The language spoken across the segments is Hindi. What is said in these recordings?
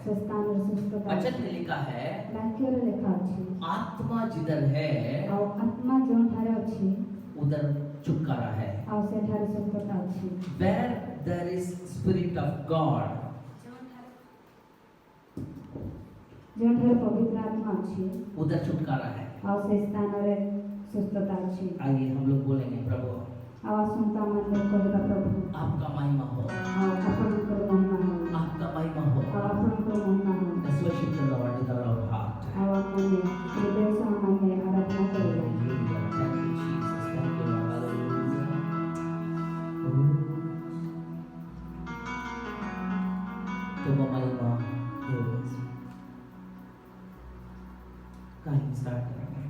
वचन में लिखा है ବାକ୍ୟରେ ଲେଖା ଅଛି आत्मा जिधर है ଆଉ ଆତ୍ମା ଯେଉଁଠାରେ ଅଛି उधर छुटकारा है। ଆଉ ସେଠାରେ ସୁସ୍ଥତା ଅଛି। Where there is spirit of God, ଯେଉଁଠାରେ ପବିତ୍ର ଆତ୍ମା ଅଛି उधर छुटकारा है। ଆଉ ସେ ସ୍ଥାନରେ ସୁସ୍ଥତା ଅଛି। आइए हम लोग बोलेंगे प्रभु ଆଉ ଆସନ୍ତୁ ଆମମାନେ କହିବା ପ୍ରଭୁ आपका महिमा हो, ଆଉ ଆପଣଙ୍କର ମହିମା ହଉ आपका महिमा हो। ଆଉ ଆପଣଙ୍କର ମହିମା ହଉ Let's worship the Lord with our heart. ଆଉ ଆମମାନେ ହୃଦୟ ସହ ଆମମାନେ ଆରାଧନା କରିବା। Hallelujah. Thank you, Jesus. Thank you, Lord. Hallelujah. Oh. Tumo महिमा हो। कहीं start करेंगे।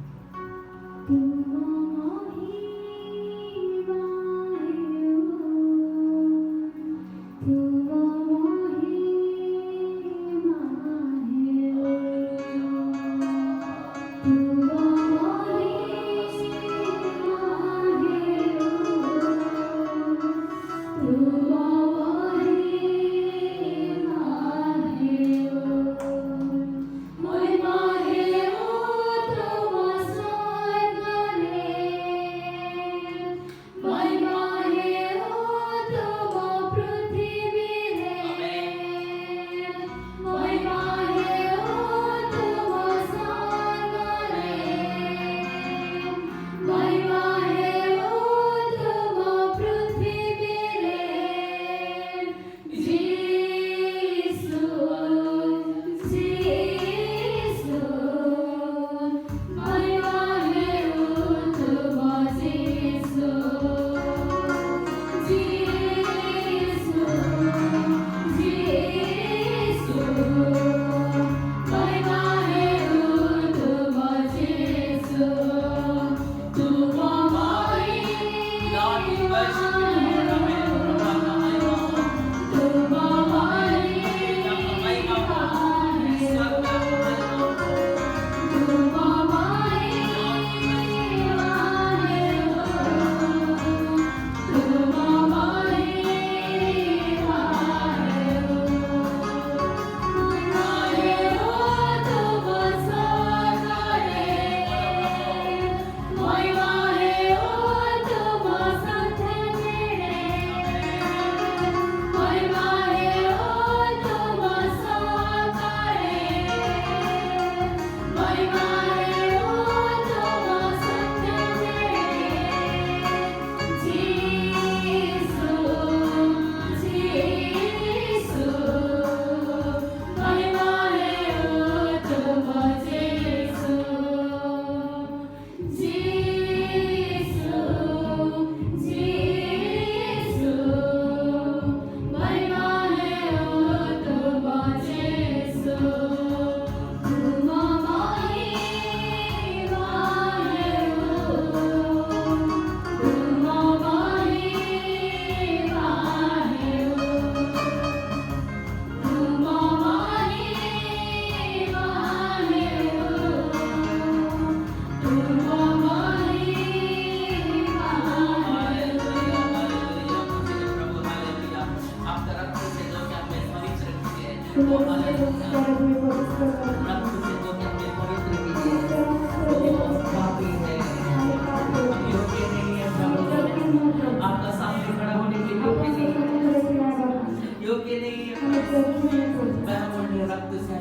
आपका सामने खड़ा होने के योग्य नहीं है। रक्त से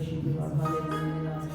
worship you, Lord. Hallelujah.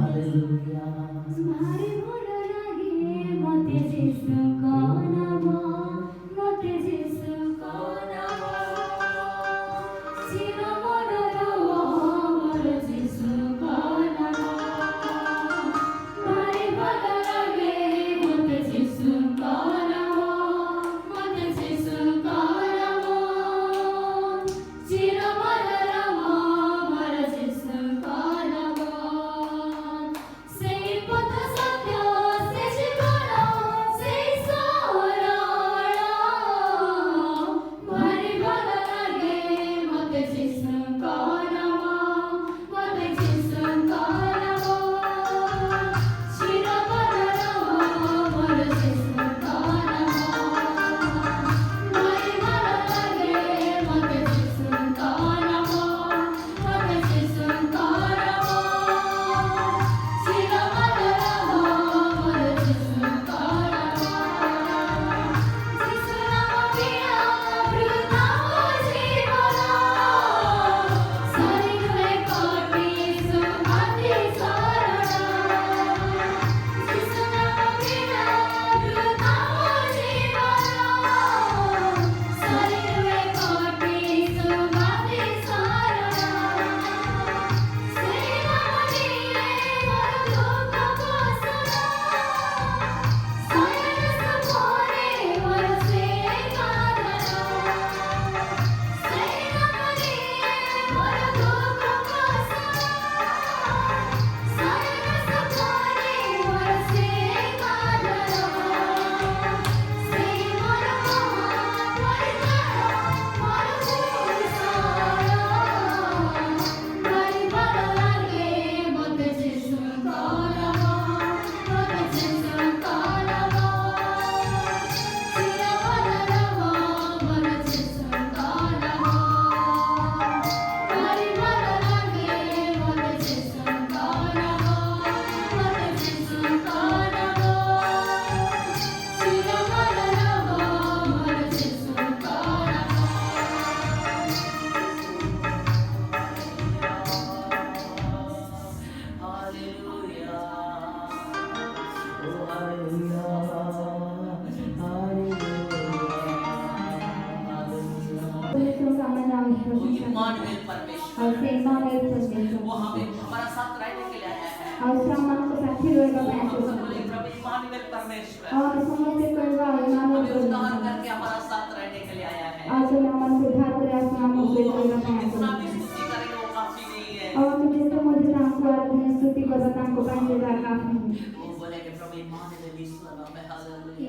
Hallelujah. Say, but the वो प्रशंसा इम्मानुएल और परमेश्वर से इमानुएल वो परमेश्वर हमें हमारा साथ रहने के लिए आया है और श्रमणको साथी रहेको वो मैं हम ऐसे सब बोले समझता प्रभु इम्मानुएल परमेश्वर और समझते करवा इमानुएल हमें उद्धार परमेश्वर करके हमारा साथ रहने के लिए आया है और जो नाम को उद्धार करे आत्मा वो को बेच हम रहेगा मैं जितना ऐसे भी स्तुति करेंगे वो काफी नहीं है और मैं जिससे मुझे तांको आराधना स्तुति करता तांको पाएंगे जा काफी नहीं वो बोलेंगे प्रभु इम्मानुएल ईश्वर नाम है हालेलुया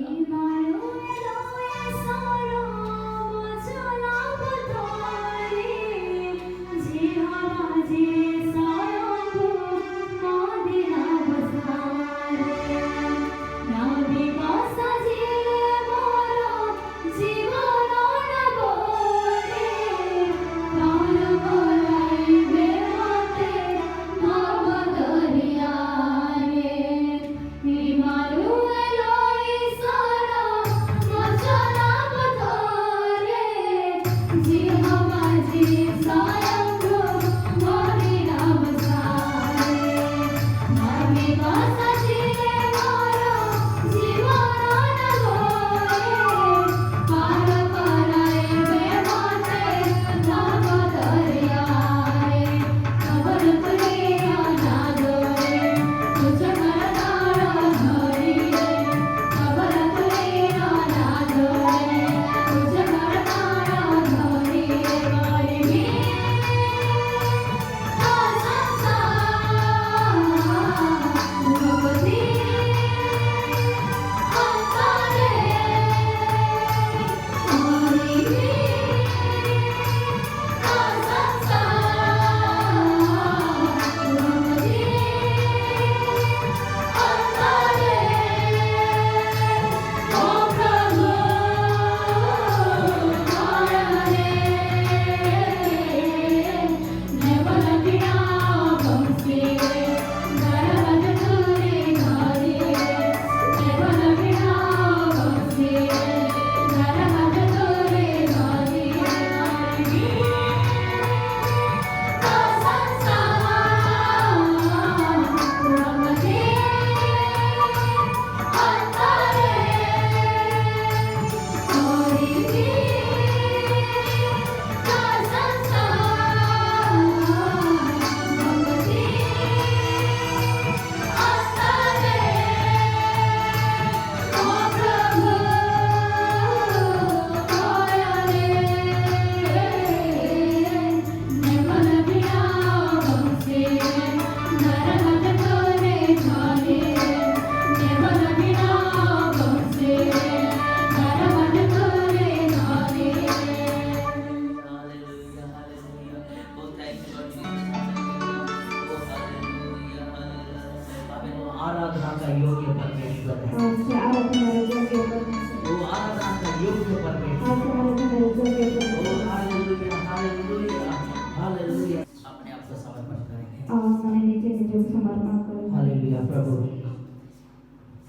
आराधना का योग्य परमेश्वर है और से आराधना योग्य परमेश्वर वो आराधना का योग्य परमेश्वर और से आराधना योग्य ओ परमेश्वर हालेलुया हालेलुया हालेलुया अपने आप को समर्पण करेंगे और मैंने नीचे नीचे को समर्पण करूँ हालेलुया प्रभु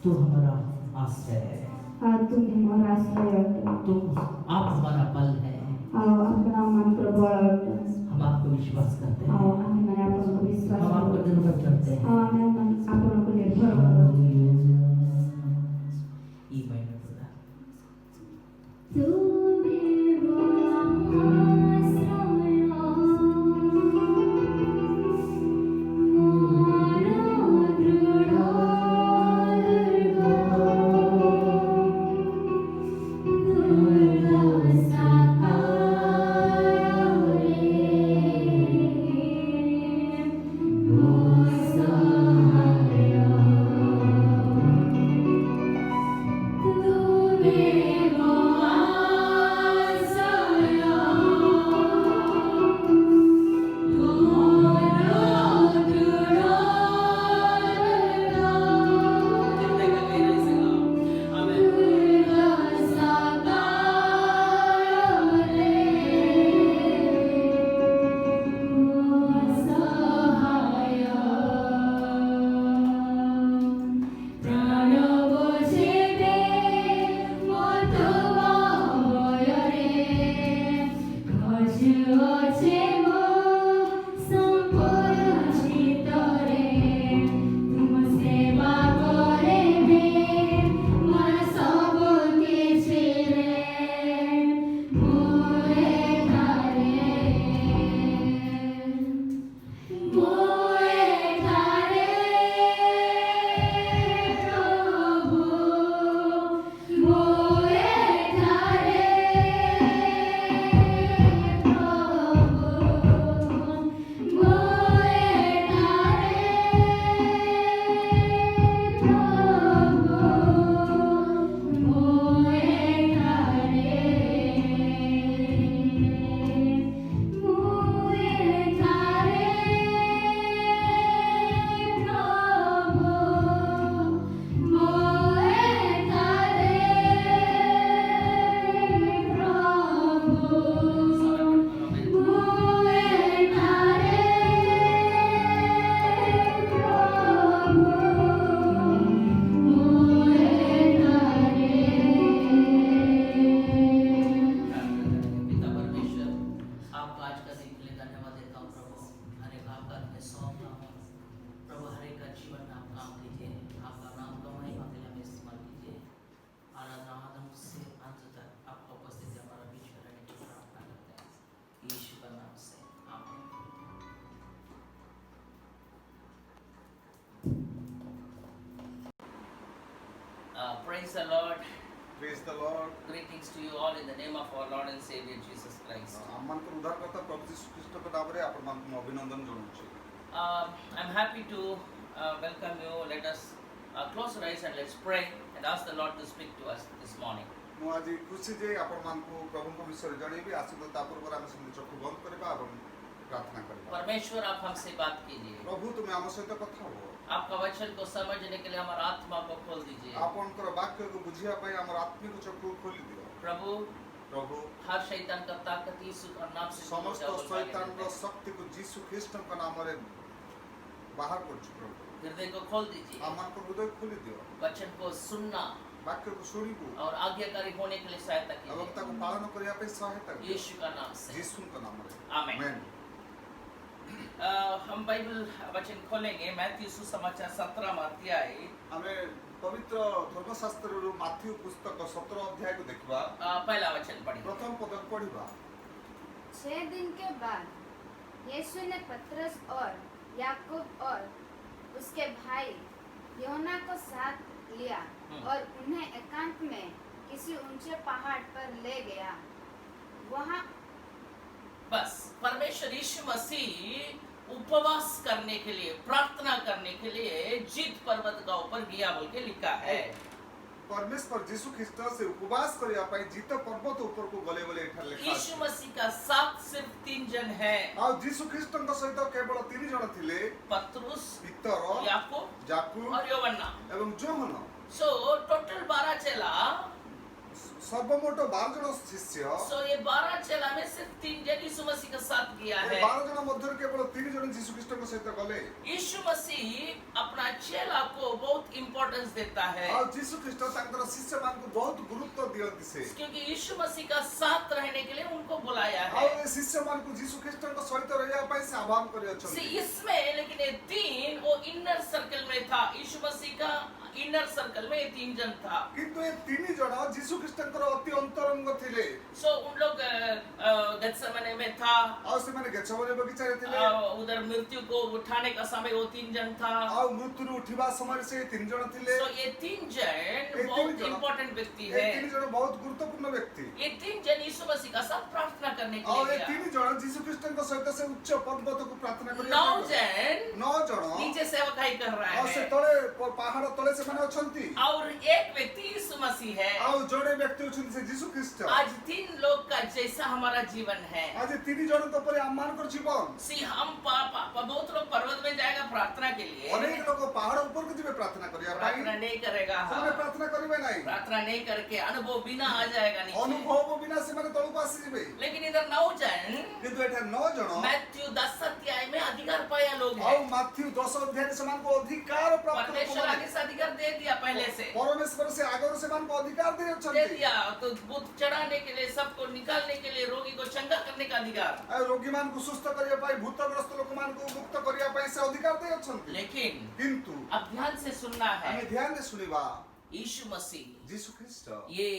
तू हमारा आश्रय है और तुम हमारा आश्रय हो तुम आप हमारा बल है और अपना मन प्रबल हो हम आपको विश्वास करते हैं और हमें आपको विश्वास हम आपको निर्भर करते हैं और मैं आपको निर्भर करूँ ई महीने पूरा Prana Boshe De Moto Praise the Lord. Praise the Lord. Greetings to you all in the name of our Lord and Savior Jesus Christ. ଆମମାନଙ୍କର ଉଦ୍ଧାରକର୍ତ୍ତା ପ୍ରଭୁ ଯୀଶୁ ଖ୍ରୀଷ୍ଟଙ୍କ ନାମରେ ଆପଣମାନଙ୍କୁ ମୁଁ ଅଭିନନ୍ଦନ ଜଣାଉଛି। I'm happy to welcome you. Let us close our eyes and let's pray and ask the Lord to speak to us this morning. ମୁଁ ଆଜି ଖୁସି ଯେ ଆପଣମାନଙ୍କୁ ପ୍ରଭୁଙ୍କ ବିଷୟରେ ଜଣେଇବି। ଆସନ୍ତୁ ତା ପୂର୍ବରୁ ଆମେ ସେମିତି ଚକ୍ଷୁ ବନ୍ଦ କରିବା ଏବଂ ପ୍ରାର୍ଥନା କରିବା। परमेश्वर आप हमसे बात कीजिए। ପ୍ରଭୁ ତୁମେ ଆମ ସହିତ କଥା ହୁଅ। आपका वचन को समझने के लिए हमारा आत्मा को खोल दीजिए। ଆପଣଙ୍କର ବାକ୍ୟକୁ ବୁଝିବା ପାଇଁ ଆମର ଆତ୍ମିକ ଚକ୍ଷୁ ଖୋଲି ଦିଅ। प्रभु ପ୍ରଭୁ हर शैतान का ताकत यीशु का नाम से ସମସ୍ତ ଶୈତାନର ଶକ୍ତିକୁ ଯୀଶୁ ଖ୍ରୀଷ୍ଟଙ୍କ ନାମରେ ବାହାର କରୁଛୁ ପ୍ରଭୁ। हृदय को खोल दीजिए। ଆମମାନଙ୍କ ହୃଦୟ ଖୋଲି ଦିଅ। वचन को सुनना ବାକ୍ୟକୁ ଶୁଣିବୁ और आज्ञाकारी होने के लिए सहायता ଏବଂ कीजिए। ତାକୁ ପାଳନ କରିବା ପାଇଁ ସହାୟତା ଦିଅ। यीशु का नाम से ଯୀଶୁଙ୍କ ନାମରେ आमेन। ଆମେନ୍। हम बाइबल वचन खोलेंगे मैथ्यू सुसमाचार 17वां अध्याय। ଆମେ ପବିତ୍ର ଧର୍ମଶାସ୍ତ୍ରରୁ ମାଥ୍ୟୁ ପୁସ୍ତକ 17 ଅଧ୍ୟାୟକୁ ଦେଖିବା। पहला वचन पढ़िए। ପ୍ରଥମ ପଦକୁ ପଢିବା। 6 दिन के बाद यीशु ने पतरस और याकूब और उसके भाई यूहन्ना को साथ लिया और उन्हें एकांत में किसी ऊंचे पहाड़ पर ले गया। वहाँ बस परमेश्वर यीशु मसीह उपवास करने के लिए प्रार्थना करने के लिए जीत पर्वत का ऊपर गया बोल के लिखा है। परमेश्वर ଯୀଶୁ ଖ୍ରୀଷ୍ଟ ସେ ଉପବାସ କରିବା ପାଇଁ ଜିତ ପର୍ବତ ଉପରକୁ ଗଲେ ବୋଲି ଏଠାରେ ଲେଖା यीशु ଅଛି। मसीह का साथ सिर्फ 3 जन है। ଆଉ ଯୀଶୁ ଖ୍ରୀଷ୍ଟଙ୍କ ସହିତ କେବଳ 3 ଜଣ ଥିଲେ। पतरुस, ପିତର, याकूब ଯାକୁବ और यूहन्ना। ଏବଂ ଯୋହନ। सो टोटल 12 चेला। ସର୍ବମୋଟ 12 ଜଣ ଶିଷ୍ୟ। सो ये 12 चेला में सिर्फ 3 जन यीशु मसीह के साथ गया ଏ है। 12 ଜଣ ମଧ୍ୟରୁ କେବଳ 3 ଜଣ ଯୀଶୁ ଖ୍ରୀଷ୍ଟଙ୍କ ସହିତ ଗଲେ। यीशु मसीह अपना चेला को बहुत इंपॉर्टेंस देता है ଆଉ ଯୀଶୁ ଖ୍ରୀଷ୍ଟ ତାଙ୍କର ଶିଷ୍ୟମାନଙ୍କୁ ବହୁତ ଗୁରୁତ୍ୱ ଦିଅନ୍ତି ସେ। क्योंकि यीशु मसीह का साथ रहने के लिए उनको बुलाया ଆଉ है। ଏ ଶିଷ୍ୟମାନଙ୍କୁ ଯୀଶୁ ଖ୍ରୀଷ୍ଟଙ୍କ ସହିତ ରହିବା ପାଇଁ ସେ ଆହ୍ୱାନ See, କରିଅଛନ୍ତି। इसमें लेकिन ये 3 वो इनर सर्कल में था। यीशु मसीह का इनर सर्कल में ये 3 जन था। କିନ୍ତୁ ଏ 3 ଜଣ ଯୀଶୁ ଖ୍ରୀଷ୍ଟଙ୍କର ଅତି ଅନ୍ତରଙ୍ଗ ଥିଲେ। सो उन लोग गत्सेमने में था। ଆଉ ସେମାନେ ଗେଛବନେ ବଗିଚାରେ ଥିଲେ। उधर मृत्यु को उठाने का समय वो 3 जन था। ଆଉ ମୃତ୍ୟୁରୁ ଉଠିବା ସମୟରେ ସେ 3 ଜଣ ଥିଲେ। सो ये 3 जन ये बहुत 3 जन- इंपॉर्टेंट व्यक्ति ଏ है। 3 ଜଣ ବହୁତ ଗୁରୁତ୍ୱପୂର୍ଣ୍ଣ ବ୍ୟକ୍ତି। ये 3 जन यीशु मसीह का साथ प्रार्थना करने के ଆଉ लिए ଏ गया। 3 ଜଣ ଯୀଶୁ ଖ୍ରୀଷ୍ଟଙ୍କ ସହିତ ସେ ଉଚ୍ଚ ପର୍ବତକୁ ପ୍ରାର୍ଥନା କରିବା 9 ପାଇଁ ଗଲେ। जन 9 ଜଣ नीचे सेवकाई कर रहा ଆଉ ସେ है ତଳେ ପାହାଡ ତଳେ ସେମାନେ ଅଛନ୍ତି। और एक व्यक्ति यीशु मसीह है। ଆଉ ଜଣେ ବ୍ୟକ୍ତି ଅଛନ୍ତି ସେ ଯୀଶୁ ଖ୍ରୀଷ୍ଟ। आज 3 लोग का जैसा हमारा जीवन है। ଆଜି 3 ଜଣଙ୍କ ପରି ଆମମାନଙ୍କର ଜୀବନ। सी हम बहुत लोग पर्वत में जाएगा प्रार्थना के लिए। ଅନେକ ଲୋକ ପାହାଡ ଉପରକୁ ଯିବେ ପ୍ରାର୍ଥନା କରିବା ପାଇଁ। प्रार्थना नहीं करेगा। ସେମାନେ ପ୍ରାର୍ଥନା କରିବେ ନାହିଁ। प्रार्थना नहीं करके अनुभव बिना आ जाएगा नीचे। ଅନୁଭବ ବିନା ସେମାନେ ତଳକୁ ଆସିଯିବେ। लेकिन इधर 9 जन କିନ୍ତୁ ଏଠାରେ 9 ଜଣ मैथ्यू 10 अध्याय में अधिकार पाया लोग ଆଉ हैं। ମାଥ୍ୟୁ 10 ଅଧ୍ୟାୟରେ ସେମାନଙ୍କୁ ଅଧିକାର ପ୍ରାପ୍ତ परमेश्वर ଲୋକମାନେ। आगे से अधिकार दे दिया पहले से। ପରମେଶ୍ୱର ସେ ଆଗରୁ ସେମାନଙ୍କୁ ଅଧିକାର दे ଦେଇଅଛନ୍ତି। दिया तो भूत चढ़ाने के लिए सबको निकालने के लिए रोगी को चंगा करने का अधिकार। ଆଉ ରୋଗୀମାନଙ୍କୁ ସୁସ୍ଥ କରିବା ପାଇଁ ଭୂତଗ୍ରସ୍ତ ଲୋକମାନଙ୍କୁ ମୁକ୍ତ କରିବା ପାଇଁ ସେ ଅଧିକାର ଦେଇଅଛନ୍ତି। लेकिन କିନ୍ତୁ अब ध्यान से सुनना ଆମେ है ଧ୍ୟାନରେ ଶୁଣିବା यीशु मसीह ଯୀଶୁ ଖ୍ରୀଷ୍ଟ ये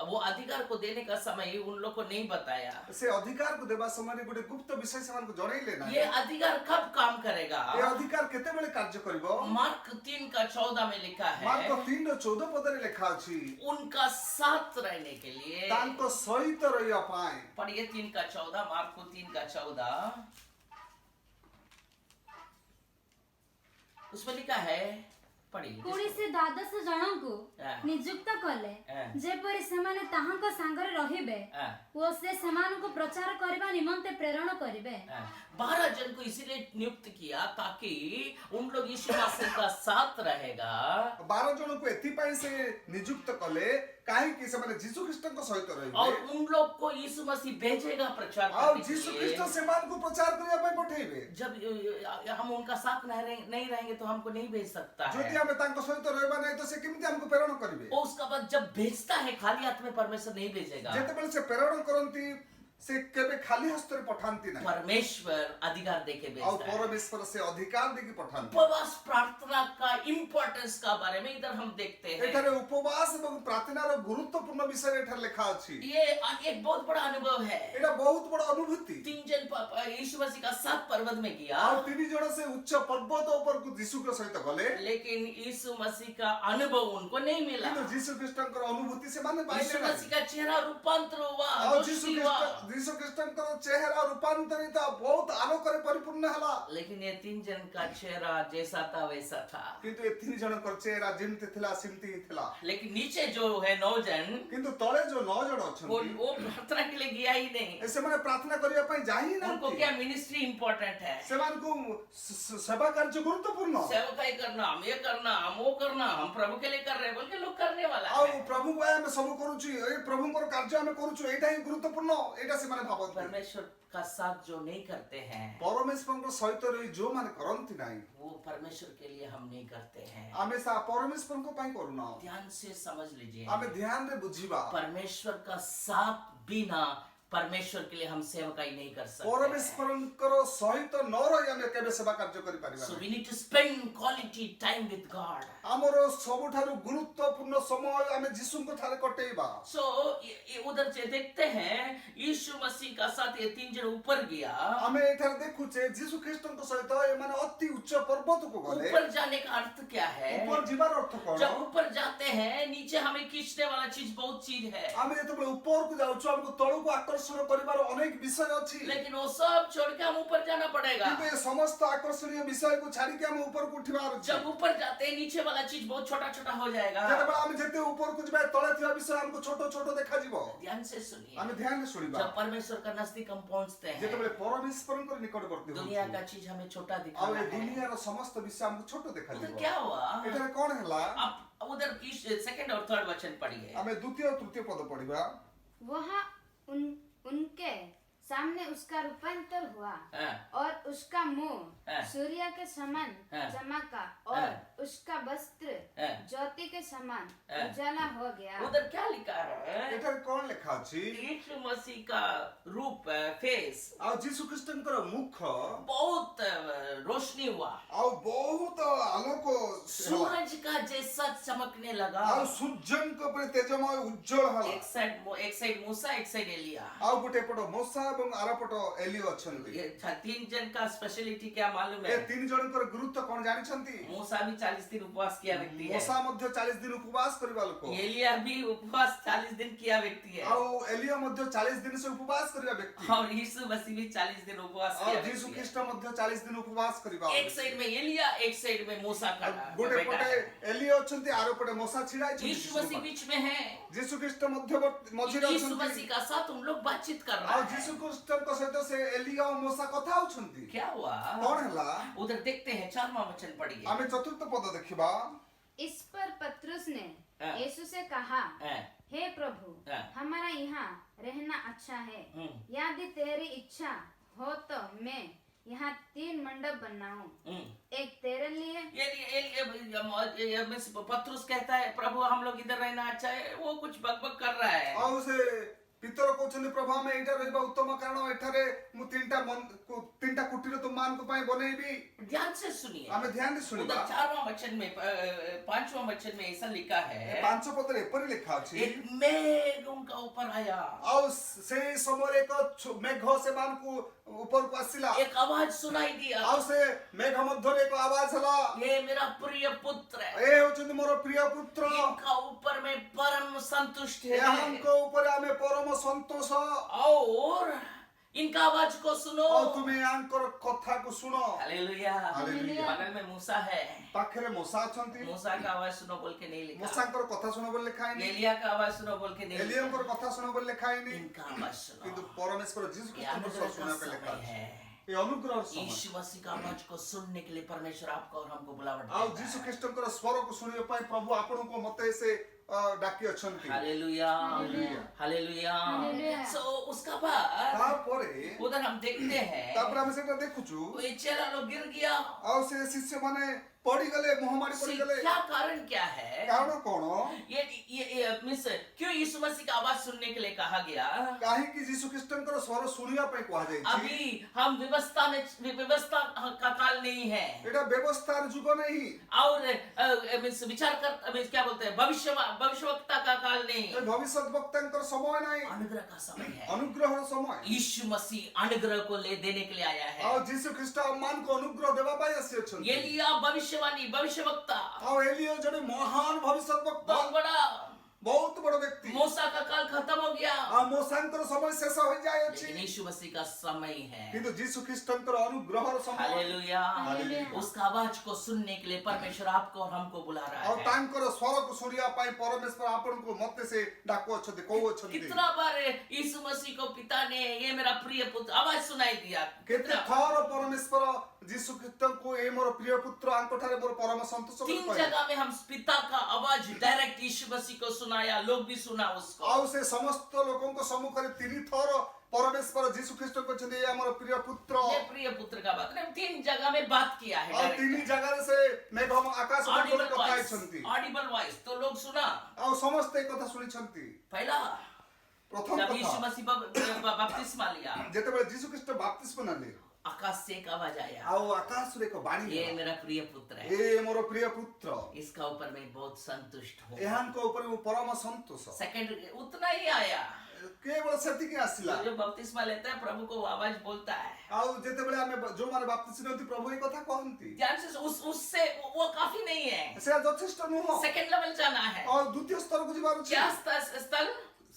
वो अधिकार को देने का समय उन लोग को नहीं बताया। ସେ ଅଧିକାରକୁ ଦେବା ସମୟରେ ଗୋଟେ ଗୁପ୍ତ ବିଷୟ ସେମାନଙ୍କୁ ଜଣେଇଲେ ନାହିଁ। ये अधिकार कब काम करेगा? ଏ ଅଧିକାର କେତେବେଳେ କାର୍ଯ୍ୟ କରିବ? मार्क 3 का 14 में लिखा ମାର୍କ है 3:14 ପଦରେ ଲେଖା ଅଛି उनका साथ रहने के लिए। ତାଙ୍କ ସହିତ ରହିବା ପାଇଁ। पढ़िए 3 का 14 मार्क 3 का 14 उसमें लिखा है पढ़िए। पुणी से 12 ଜଣଙ୍କୁ ହଁ। ନିଯୁକ୍ତ କଲେ ହଁ। ଯେପରି ସେମାନେ ତାହାଙ୍କ ସାଙ୍ଗରେ ରହିବେ हाँ, ଓ ସେ ସେମାନଙ୍କୁ ପ୍ରଚାର କରିବା ନିମନ୍ତେ ପ୍ରେରଣ କରିବେ। 12 जन को इसीलिए नियुक्त किया ताकि उन लोग यीशु मसीह का साथ रहेगा 12 ଜଣଙ୍କୁ ଏଥିପାଇଁ ସେ ନିଯୁକ୍ତ କଲେ କାହିଁକି ସେମାନେ ଯୀଶୁ ଖ୍ରୀଷ୍ଟଙ୍କ ସହିତ और ରହିବେ। उन लोग को यीशु मसीह भेजेगा प्रचार ଆଉ करने ଯୀଶୁ के ଖ୍ରୀଷ୍ଟ लिए। ସେମାନଙ୍କୁ ପ୍ରଚାର କରିବା ପାଇଁ ପଠେଇବେ। जब हम उनका साथ नहीं रहेंगे तो हमको नहीं भेज सकता ଯଦି है। ଆମେ ତାଙ୍କ ସହିତ ରହିବା ନାହିଁ ତ ସେ କେମିତି ଆମକୁ ପ୍ରେରଣ କରିବେ? और उसका बाद जब भेजता है खाली हाथ में परमेश्वर नहीं भेजेगा। ଯେତେବେଳେ ସେ ପ୍ରେରଣ କରନ୍ତି से केबे खाली हस्ତରେ पठांती नाही परमेश्वर अधिकार देके और भेजता है। परमेश्वर से अधिकार देके पठांती उपवास प्रार्थना का इम्पोर्टेंस का बारे में इधर हम देखते हैं। एठारे उपवास एवं प्रार्थनार गुरुत्वपूर्ण विषय एठारे लिखा अछि ये एक बहुत बड़ा अनुभव है। एटा बहुत बड़ा अनुभूति 3 जन यीशु मसीह का 7 पर्वत में गया, और 3 जण से उच्च पर्वत ऊपर को यीशु के सहित गले लेकिन यीशु मसीह का अनुभव उनको नहीं मिला। किंतु यीशु ख्रीष्टଙ୍କର अनुभूति से माने यीशु पाइले मसीह का चेहरा रूपांतर हुआ, और रोशनी हुआ। यीशु ख्रीष्टଙ୍କର चेहरा रूपांतरित बहुत आलोकरे परिपूर्ण हला लेकिन ये 3 जन का चेहरा जैसा था वैसा था। किंतु ए 3 जणकर चेहरा जेमति थिला सिमति ही थिला लेकिन नीचे जो है 9 जन, किंतु तळे जो 9 जण वो अछंती प्रार्थना के लिए गया ही नहीं। ऐसे माने प्रार्थना करिया पई जाही ना उनको क्या मिनिस्ट्री इम्पोर्टेंट है, सेमानकु सेवा कार्य गुरुत्वपूर्ण सेवकाई करना, हम ये करना, हम वो करना, हम प्रभु के लिए कर रहे हैं बोल के लोग करने वाला और है। प्रभु को हम सब करूछु ए प्रभुଙ୍କର କାର୍ଯ୍ୟ ଆମେ କରୁଛୁ एटा ही गुरुत्वपूर्ण एटा से माने भाबत परमेश्वर का साथ जो नहीं करते हैं परमेश्वरଙ୍କ सहित रही जो माने करंती नाही वो परमेश्वर के लिए हम नहीं करते हैं। आमे सा परमेश्वरଙ୍କ ପାଇଁ करूना ध्यान से समझ लीजिए, आमे ध्यान रे बुझिबा परमेश्वर का साथ बिना परमेश्वर के लिए हम सेवकाई नहीं कर सकते। परमेश्वरଙ୍କର सहित न रही ଆମେ केबे सेवा कार्य करि परिबा So we need to spend quality time with God. हमरो सबठारु गुरुत्वपूर्ण समय आमे यीशुଙ୍କ ठारे कटेइबा So उधर से देखते हैं यीशु मसीह का साथ ये 3 जन ऊपर गया। आमे एठार देखुचे यीशु ख्रीष्टଙ୍କ सहित ए माने अति उच्च पर्वत को गले ऊपर जाने का अर्थ क्या है? ऊपर जीवार अर्थ कोन जब ऊपर जाते हैं नीचे हमें खींचने वाला चीज बहुत चीज है, आमे जेतबे ऊपर को जाउछु हमको तळु को आकर्षण करिवार अनेक विषय अछि लेकिन वो सब छोड़ के हम ऊपर जाना पड़ेगा। किंतु ये समस्त आकर्षणीय विषय को छाड़ी के हम ऊपर को उठिबार अछि जब ऊपर जाते हैं नीचे वाला चीज बहुत छोटा छोटा हो जाएगा। जेतबे हम जेते ऊपर को जबे तळे थिया विषय हमको छोटो छोटो देखा जिवो ध्यान से सुनिए, आमे ध्यान से सुनिबा जब परमेश्वर का नजदीक हम पहुंचते हैं जेतबे परमेश्वरଙ୍କ निकटवर्ती दुनिया होछु का चीज हमें छोटा आ दिखाना ये है। दुनिया रो समस्त विषय हमको छोटो देखा उधर जिवो क्या हुआ? एठारे कोन हला अब उधर की 2nd और 3rd वचन पढ़िए। आमे द्वितीय और तृतीय पद पढिबा वहाँ उनके सामने उसका रूपांतर हुआ हाँ। और उसका मुंह हाँ। सूर्य के समान हाँ। चमका हाँ। और उसका वस्त्र हाँ। ज्योति के समान हाँ। उजाला हो गया। उधर क्या लिखा है? एठारे कोन लेखा अछि यीशु मसीह का रूप फेस आ यीशु ख्रीष्टଙ୍କର मुख बहुत रोशनी हुआ, आ बहुत आलोक सूरज का जैसा चमकने लगा। आ सूर्यଙ୍କ ଉପରେ तेजमय उज्जवल हला एक साइड मूसा, एक साइड एलिया। आ गोटे पट मोसा एवं आर पट एलियो अछंती ये 3 जन का स्पेशलिटी क्या मालूम ए है? 3 जनकर गुरुत्व कोन जानिछंती मूसा भी 40 दिन उपवास किया व्यक्ति है, मोसा मध्य 40 दिन उपवास करबा लोक एलिया भी उपवास 40 दिन किया व्यक्ति है, आ एलियो मध्य 40 दिन से उपवास करबा व्यक्ति और यीशु मसीह भी 40 दिन उपवास किया आ यीशु व्यक्ति है। ख्रीष्ट मध्य 40 दिन उपवास करबा एक साइड में एलिया, एक साइड में मूसा खड़ा गोटे बैठा पटे है। एलियो अछंती आरो पटे मोसा छिड़ा यीशु मसीह बीच में है, यीशु ख्रीष्ट मध्य मझिर यीशु अछंती मसीह का साथ उन लोग बातचीत कर आ रहा है। यीशु ख्रीष्टଙ୍କ सहित से एलियो और मोसा कथा होछंती क्या हुआ? कोन हला उधर देखते हैं 4वां वचन पढ़िए। आमे चतुर्थ पद देखिबा इस पर पतरस ने हाँ। यीशु से कहा, हाँ। हे प्रभु, हाँ। हमारा यहाँ रहना अच्छा है। हम्म। यदि तेरी इच्छा हो तो मैं यहाँ 3 मंडप बनाऊं, एक तेरे लिए। ये पत्रुस कहता है प्रभु हम लोग इधर रहना अच्छा है, वो कुछ बकबक कर रहा है। आ से पितर कहउछन्ती प्रभु हमें एटा रहबा उत्तम कारण एठारे मु तीनटा कुटीर तुम मान को पाए बनेबी। ध्यान से सुनिए, हमें ध्यान से सुनिबा उधर 4वां वचन में 5वां वचन में ऐसा लिखा है, 5 पद रे एपरि लिखा अछि एक मेघ उनका ऊपर आया, आ से समय एक मेघ से मान को ऊपर को आसिला, एक आवाज सुनाई दिया, आ से मेघ मध्य एक आवाज हला, ये मेरा प्रिय पुत्र है, ए होछन्ती मोर प्रिय पुत्र, इनका ऊपर में परम संतुष्ट है। हमको ऊपर हमें परम संतोष, और इनका आवाज को सुनो, और तुम्हें आंकर कथा को सुनो। हालेलुया। हालेलुया। बगल में मूसा है, पाखरे मोसा अछंती, मूसा का आवाज सुनो बोल के नहीं लिखा, मोसांकर कथा सुनो बोल लिखा नहीं, एलिया का आवाज सुनो बोल के नहीं लिखा, एलियंकर कथा सुनो बोल लिखा नहीं, इनका आवाज सुनो। किंतु परमेश्वर जीसस ये ख्रीष्ट अनुग्रह को सुना का पे लिखा समय है। है। ये अनुग्रह समय यीशु मसीह का आवाज को सुनने के लिए परमेश्वर आपको और हमको बुलावट आ देता जीसस है। ख्रीष्टकर स्वर को सुनियो पाए प्रभु आपन को मते से डाकी अछंती। Hallelujah, hallelujah. हालेलुया। सो उसका बाद तापरे उधर हम देखते हैं तापर हम सेटा देखुछु ये चेला लोग गिर गया, आ से शिष्य माने पड़ी गले महामारी पड़ी See, गले क्या कारण क्या है? कारण कौन ये मिस क्यों यीशु मसीह का आवाज सुनने के लिए कहा गया? काहे कि यीशु ख्रीष्टଙ୍କର ସ୍ୱର ଶୁଣିବା ପାଇଁ କୁହାଯାଇଛି। अभी हम व्यवस्था का काल नहीं है ଏଟା ବ୍ୟବସ୍ଥାର ଯୁଗ ନାହିଁ, और मिस विचार कर मिस क्या बोलते हैं भविष्यवक्ता का काल नहीं, ଏ ଭବିଷ୍ୟତ ବକ୍ତାଙ୍କର ସମୟ ନାହିଁ, अनुग्रह का समय है। ଅନୁଗ୍ରହର ସମୟ। यीशु मसीह अनुग्रह को ले देने के लिए आया है। ଆଉ ଯୀଶୁ ଖ୍ରୀଷ୍ଟ ଆମମାନଙ୍କୁ ଅନୁଗ୍ରହ ଦେବା ପାଇଁ ଆସିଅଛନ୍ତି। एलिया भविष्यवक्ता ଆଉ ଏଲିଓ ଜଣେ ମହାନ ଭବିଷ୍ୟତ ବକ୍ତା, बहुत बड़ा। ବହୁତ ବଡ଼ ବ୍ୟକ୍ତି। मूसा का काल खत्म हो गया, ଆଉ ମୋସାଙ୍କର ସମୟ ଶେଷ ହୋଇଯାଇଅଛି, लेकिन यीशु मसीह का समय है। କିନ୍ତୁ ଯୀଶୁ ଖ୍ରୀଷ୍ଟଙ୍କର ଅନୁଗ୍ରହର ସମୟ। हालेलुया। हालेलुया। उसका आवाज को सुनने के लिए परमेश्वर आपको और हमको बुला रहा ଆଉ है। ତାଙ୍କର ସ୍ୱରକୁ ଶୁଣିବା ପାଇଁ ପରମେଶ୍ୱର ଆପଣଙ୍କୁ ମତେ ସେ ଡାକୁଅଛନ୍ତି, କହୁଅଛନ୍ତି। कितना बार यीशु मसीह को पिता ने ये मेरा प्रिय पुत्र आवाज सुनाई दिया? କେତେ ଥର ପରମେଶ୍ୱର ଯୀଶୁ ଖ୍ରୀଷ୍ଟଙ୍କୁ ଏ ମୋର ପ୍ରିୟ ପୁତ୍ର ଆଙ୍କଠାରେ ମୋର ପରମ ସନ୍ତୋଷ ବୋଲି 3 କହିଲେ। जगह में हम पिता का आवाज डायरेक्ट यीशु मसीह को सुनाया, लोग भी सुना उसको। ଆଉ ସେ ସମସ୍ତ ଲୋକଙ୍କ ସମ୍ମୁଖରେ 3 ଥର ପରମେଶ୍ୱର ଯୀଶୁ ଖ୍ରୀଷ୍ଟ କହିଛନ୍ତି ଏ ଆମର ପ୍ରିୟ ପୁତ୍ର। ये प्रिय पुत्र का बात नहीं, 3 जगह में बात किया है ଆଉ direct। 3 ଜାଗାରେ ସେ ମେଘ ଆକାଶ ମଣ୍ଡଳରେ କଥା ହେଇଛନ୍ତି, ऑडिबल वॉइस तो लोग सुना। ଆଉ ସମସ୍ତେ ଏ କଥା ଶୁଣିଛନ୍ତି। पहला ପ୍ରଥମ जब यीशु କଥା, मसीह बपतिस्मा लिया, ଯେତେବେଳେ ଯୀଶୁ ଖ୍ରୀଷ୍ଟ ବାପ୍ତିସ୍ମ ନେଲେ आकाश से एक आवाज आया, ଆଉ ଆକାଶରୁ ଏକ ବାଣୀ ये ହେଲା, मेरा प्रिय पुत्र है, ଏ ମୋର ପ୍ରିୟ ପୁତ୍ର, इसका ऊपर मैं बहुत संतुष्ट हूँ। ଏହାଙ୍କ ଉପରେ ମୁଁ ପରମ ସନ୍ତୋଷ। सेकंड उतना ही आया, କେବଳ ସେତିକି ଆସିଲା। जो बपतिस्मा लेता है प्रभु को वो आवाज बोलता है। ଆଉ ଯେତେବେଳେ ଆମେ ଯୋଉମାନେ ବାପ୍ତିସ୍ମ ନିଅନ୍ତି ପ୍ରଭୁ ଏ କଥା କହନ୍ତି, ध्यान से उससे वो काफी नहीं है, ସେ ଯଥେଷ୍ଟ ନୁହଁ। सेकंड लेवल जाना है। ଆଉ ଦ୍ୱିତୀୟ ସ୍ତରକୁ ଯିବାର ଅଛି। क्या स्थल?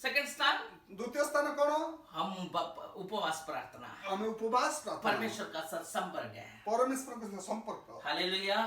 सेकंड स्थान ଦ୍ୱିତୀୟ ସ୍ଥାନ କଣ? हम उपवास प्रार्थना, ଆମେ ଉପବାସ ପ୍ରାର୍ଥନା, परमेश्वर का संपर्क है। ପରମେଶ୍ୱରଙ୍କ ସହିତ ସମ୍ପର୍କ। हालेलुया।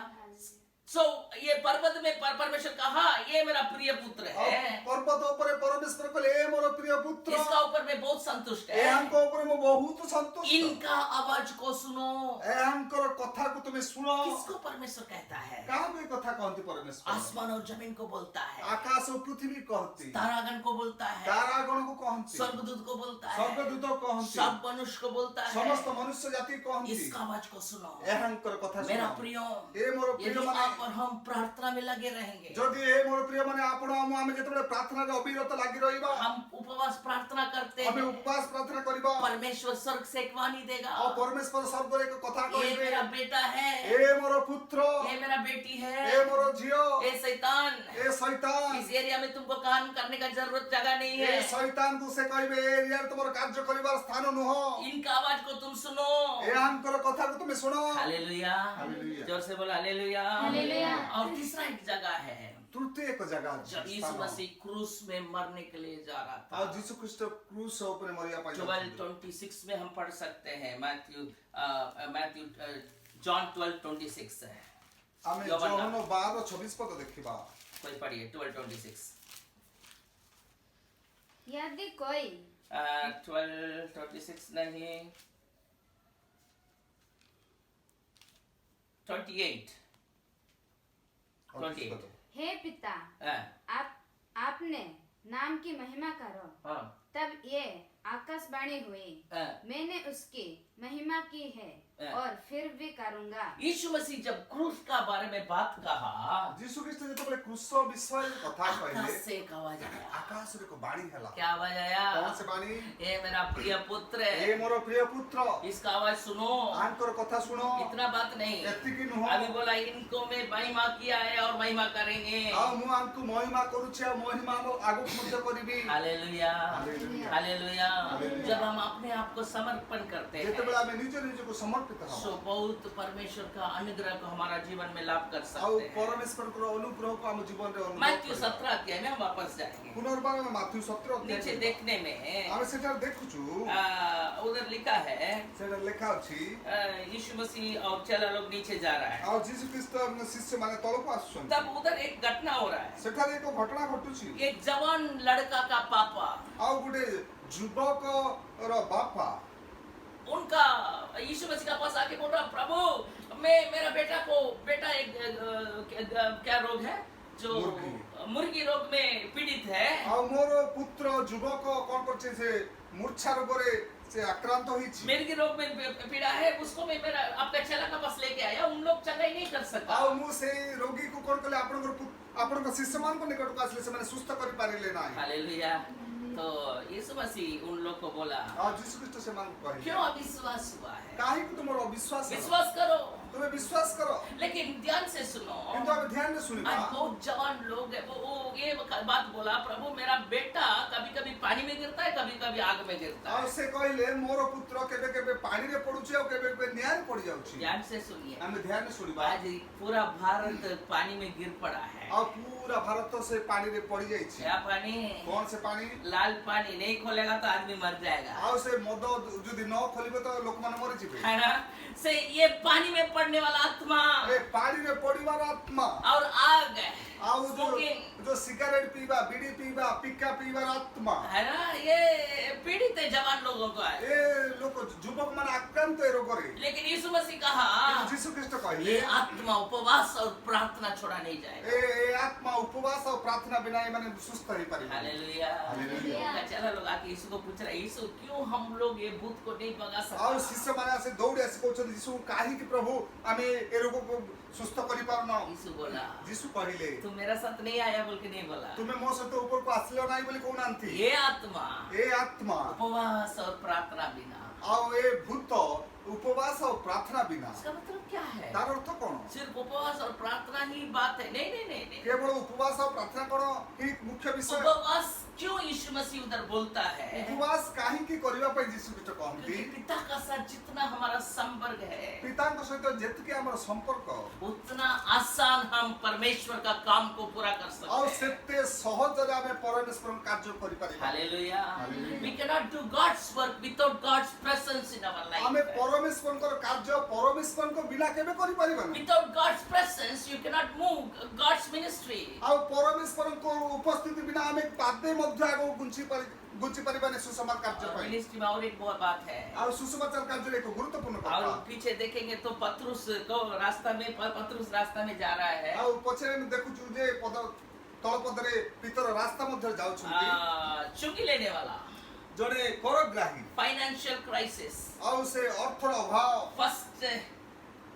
सो ये पर्वत में परमेश्वर कहा ये मेरा प्रिय पुत्र ଆଉ है, ପର୍ବତ ଉପରେ ପରମେଶ୍ୱର କହିଲେ ଏ ମୋର ପ୍ରିୟ ପୁତ୍ର, इसका ऊपर मैं बहुत संतुष्ट है, ଏହାଙ୍କ ଉପରେ ମୁଁ ବହୁତ ସନ୍ତୁଷ୍ଟ। इनका आवाज को सुनो। ଏହାଙ୍କର କଥାକୁ ତୁମେ ଶୁଣ। किसको परमेश्वर कहता है? କାହାକୁ ଏ କଥା କହନ୍ତି ପରମେଶ୍ୱର? आसमान और जमीन को बोलता है, ଆକାଶ ଓ ପୃଥିବୀ କହନ୍ତି, तारागण को बोलता है, ତାରାଗଣକୁ କହନ୍ତି, स्वर्गदूत को बोलता है, ସ୍ୱର୍ଗଦୂତ କହନ୍ତି, सब मनुष्य को बोलता है। ସମସ୍ତ ମନୁଷ୍ୟ ଜାତି କହନ୍ତି। इसका आवाज को सुनो। ଏହାଙ୍କର କଥା मेरा ଶୁଣ। प्रिय, ଏ ମୋର ପ୍ରିୟ यदि ମାନେ, आप और हम प्रार्थना में लगे रहेंगे, ଯଦି ଏ ମୋର ପ୍ରିୟ ମାନେ ଆପଣ ଆମେ ଯେତେବେଳେ ପ୍ରାର୍ଥନାରେ ଅବିରତ ଲାଗି ରହିବା, हम उपवास प्रार्थना करते ଆମେ हैं, ଉପବାସ ପ୍ରାର୍ଥନା କରିବା, परमेश्वर स्वर्ग से एक वाणी देगा, ଆଉ ପରମେଶ୍ୱର ସ୍ୱର୍ଗରେ ଏକ କଥା ये କହିବେ, मेरा बेटा है, ଏ ମୋର ପୁତ୍ର, ये मेरा बेटी है, ଏ ମୋର ଝିଅ, ये शैतान, ଏ ଶୈତାନ, इस एरिया में तुमको काम करने का जरूरत जगह नहीं ଏ है, ଶୈତାନକୁ ସେ କହିବେ ଏ ଏରିଆରେ ତୁମର କାର୍ଯ୍ୟ କରିବାର ସ୍ଥାନ ନୁହଁ। इनका आवाज को तुम सुनो। ଏହାଙ୍କର କଥାକୁ ତୁମେ ଶୁଣ। Hallelujah, hallelujah. जोर से बोलो हालेलुया। हालेलुया। और तीसरा एक जगह है, ତୃତୀୟ ଏକ ଜାଗା ଅଛି, जब यीशु ସ୍ଥାନ। मसीह क्रूस में मरने के लिए जा रहा था। ଆଉ ଯୀଶୁ ଖ୍ରୀଷ୍ଟ କ୍ରୁଶ ଉପରେ ମରିବା ପାଇଁ ଯାଉଛନ୍ତି। 12:26 में हम पढ़ सकते हैं, मैथ्यू जॉन 12:26 है, ଆମେ ୟୋହନ ଯୋହନ 12:26 ପଦ ଦେଖିବା। कोई पढ़िए 12:26। यदि कोई 12:26 नहीं, 28। 28। हे पिता, हाँ, आपने नाम की महिमा करो। हाँ, तब ये आकाशवाणी हुई, हाँ। मैंने उसकी महिमा की है और फिर भी करूंगा। यीशु मसीह जब क्रूस का बारे में बात कहा, ଯୀଶୁ ଖ୍ରୀଷ୍ଟ ଯେତେବେଳେ କ୍ରୁଶ ବିଷୟରେ କଥା आकाश କହିଲେ, से एक आवाज आया। ଆକାଶରୁ ଏକ ବାଣୀ ହେଲା। क्या आवाज आया? କଣ ସେ ବାଣୀ? ये मेरा प्रिय पुत्र ଏ है, ମୋର ପ୍ରିୟ ପୁତ୍ର, इसका आवाज सुनो। ଆଙ୍କର କଥା ଶୁଣ। इतना बात नहीं, ଏତିକି ନୁହଁ, अभी बोला इनको मैं महिमा किया है और महिमा करेंगे। ଆଉ ମୁଁ ଆଙ୍କୁ ମହିମା କରୁଛି ଆଉ ମହିମା ଆଗକୁ ମଧ୍ୟ କରିବି। Hallelujah, hallelujah. हालेलुया। हालेलुया। जब हम अपने आप को समर्पण करते ଯେତେବେଳେ हैं, ଆମେ ନିଜ ନିଜକୁ ସମର୍ପିତ सो ହବା, बहुत परमेश्वर का अनुग्रह को हमारा जीवन में लाभ कर ଆଉ सकते हैं। ପରମେଶ୍ୱରଙ୍କର ଅନୁଗ୍ରହକୁ ଆମ ଜୀବନରେ ଅନୁଭବ मैथ्यू କରିବା। 17 अध्याय में हम वापस जाएंगे। ପୁନର୍ବାର ଆମେ ମାଥ୍ୟୁ 17 नीचे ଅଧ୍ୟାୟ देखने में ଆମେ ସେଠାରେ ଦେଖୁଛୁ, उधर लिखा है ସେଠାରେ ଲେଖା ଅଛି, यीशु मसीह और चेला लोग नीचे जा रहा है। ଆଉ ଯୀଶୁ ଖ୍ରୀଷ୍ଟ ଶିଷ୍ୟମାନେ ତଳକୁ ଆସୁଛନ୍ତି। तब उधर एक घटना हो रहा है, ସେଠାରେ ଏକ ଘଟଣା ଘଟୁଛି। एक जवान लड़का का पापा, ଆଉ ଗୋଟେ ଯୁବକର ବାପା उनका यीशु मसीह का पास आके बोल रहा, प्रभु मेरा बेटा एक क्या रोग है जो मुर्गी। मुर्गी रोग में पीड़ित है, ଆଉ ମୋର ପୁତ୍ର ଯୁବକ କଣ କରୁଛି ସେ ମୂର୍ଚ୍ଛା ରୋଗରେ ସେ ଆକ୍ରାନ୍ତ ହୋଇଛି मिर्गी रोग में पीड़ा है, उसको मैं मेरा आपका चेला का पास लेके आया, उन लोग चंगाई नहीं कर सकता। ଆଉ ମୁଁ ସେଇ ରୋଗୀକୁ କଣ କଲେ ଆପଣଙ୍କ ଶିଷ୍ୟମାନଙ୍କ ନିକଟକୁ ଆସିଲେ ସେମାନେ ସୁସ୍ଥ କରିପାରିଲେ ନାହିଁ हालेलुया। तो यीशु मसीह उन लोग को बोला, ଆଉ ଯୀଶୁ ଖ୍ରୀଷ୍ଟ ସେମାନଙ୍କୁ କହିଲେ क्यों अविश्वास हुआ है? କାହିଁକି ତୁମର ଅବିଶ୍ୱାସ विश्वास करो। ତୁମେ ବିଶ୍ୱାସ କର लेकिन ध्यान से सुनो, କିନ୍ତୁ ଆମେ ଧ୍ୟାନରେ ଶୁଣିବା आज बहुत जवान लोग है, वो ये बात बोला, प्रभु मेरा बेटा कभी कभी पानी में गिरता है, कभी कभी आग में गिरता ଆଉ है। ସେ କହିଲେ ମୋର ପୁତ୍ର କେବେ କେବେ ପାଣିରେ ପଡୁଛି ଆଉ କେବେ କେବେ ନିଆଁରେ ପଡି ଯାଉଛି ध्यान से सुनिए, ଆମେ ଧ୍ୟାନରେ ଶୁଣିବା आज पूरा भारत पानी में गिर पड़ा है। ଆଉ ପୁରା ଭାରତ ସେ ପାଣିରେ ପଡି ଯାଇଛି क्या पानी? କଣ ସେ ପାଣି लाल पानी नहीं खोलेगा तो आदमी मर जाएगा, ଆଉ ସେ ମଦ ଯଦି ନ ଖୋଲିବ ତ ଲୋକମାନେ ମରିଯିବେ है ना? से ये पानी में पड़ने वाला आत्मा ଏ ପାଣିରେ ପଡିବାର ଆତ୍ମା और आग है, ଆଉ Smoking. ଯୋଉ ସିଗାରେଟ ପିଇବା ବିଡି ପିଇବା ପିକା ପିଇବାର ଆତ୍ମା है ना? ये पीड़ित है जवान लोगों को है। ଏ ଲୋକ ଯୁବକ ମାନେ ଆକ୍ରାନ୍ତ ଏ ରୋଗରେ लेकिन यीशु मसीह कहा, ଯୀଶୁ ଖ୍ରୀଷ୍ଟ କହିଲେ ये आत्मा उपवास और प्रार्थना छोड़ा नहीं जाएगा। ଏ ଆତ୍ମା ଉପବାସ ଆଉ ପ୍ରାର୍ଥନା ବିନା ଏମାନେ ସୁସ୍ଥ ହେଇପାରିବେ हालेलुया। हालेलुया। उनका चेला लोग आके यीशु को पूछ रहे, यीशु क्यों हम लोग ये भूत को नहीं भगा ଆଉ सकते? ଶିଷ୍ୟମାନେ ଆସି ଦୌଡ଼ି ଆସି କହୁଛନ୍ତି ଯୀଶୁ କାହିଁକି ପ୍ରଭୁ ଆମେ ଏ ରୋଗକୁ ସୁସ୍ଥ କରିପାରୁନ यीशु बोला, ଯୀଶୁ କହିଲେ तुम मेरा साथ नहीं आया बोल के नहीं बोला, ତୁମେ ମୋ ସହିତ ଉପରକୁ ଆସିଲ ନାହିଁ ବୋଲି କହୁନାହାନ୍ତି ये आत्मा ଏ ଆତ୍ମା उपवास और प्रार्थना बिना। ଆଉ ଏ ଭୂତ ଉପବାସ ଆଉ ପ୍ରାର୍ଥନା ବିନା इसका मतलब क्या है? ତାର ଅର୍ଥ କଣ सिर्फ उपवास और प्रार्थना ही बात है? नहीं नहीं नहीं नहीं। କେବଳ ଉପବାସ ଆଉ ପ୍ରାର୍ଥନା କଣ ହିଁ ମୁଖ୍ୟ ବିଷୟ उपवास क्यों यीशु मसीह उधर बोलता है? ଉପବାସ କାହିଁକି କରିବା ପାଇଁ ଯୀଶୁ ଖ୍ରୀଷ୍ଟ କହନ୍ତି क्योंकि पिता का साथ जितना हमारा संपर्क है, ପିତାଙ୍କ ସହିତ ଯେତିକି ଆମର ସମ୍ପର୍କ उतना आसान हम परमेश्वर का काम को पूरा कर ଆଉ सकते हैं। ସେତେ ସହଜରେ ଆମେ ପରମେଶ୍ୱରଙ୍କ କାର୍ଯ୍ୟ କରିପାରିବା Hallelujah. Hallelujah. We cannot do God's work without God's presence in our ଆମେ life. ପରମେଶ୍ୱରଙ୍କର କାର୍ଯ୍ୟ ପରମେଶ୍ୱରଙ୍କ ବିନା କେବେ କରିପାରିବା ନାହିଁ Without God's presence, you cannot move God's ministry. ଆଉ ପରମେଶ୍ୱରଙ୍କ ଉପସ୍ଥିତି ବିନା ଆମେ ପାଦେ ମଧ୍ୟ ଆଗକୁ ଗୁଞ୍ଚି ପାରିବାନି ସୁସମାଚାର କାର୍ଯ୍ୟ ପାଇଁ मिनिस्ट्री में और एक बहुत बात है। ଆଉ ସୁସମାଚାର କାର୍ଯ୍ୟରେ ଏକ ଗୁରୁତ୍ୱପୂର୍ଣ୍ଣ କଥା और पीछे देखेंगे तो पतरुस रास्ता में जा रहा है। ଆଉ ପଛରେ ଆମେ ଦେଖୁଛୁ ଯେ ତଳ ପଦରେ ପିତର ରାସ୍ତା ମଧ୍ୟରେ ଯାଉଛନ୍ତି चुंगी लेने वाला, ଜଣେ କରଗ୍ରାହୀ फाइनेंशियल क्राइसिस, ଆଉ ସେ ଅର୍ଥର ଅଭାବ first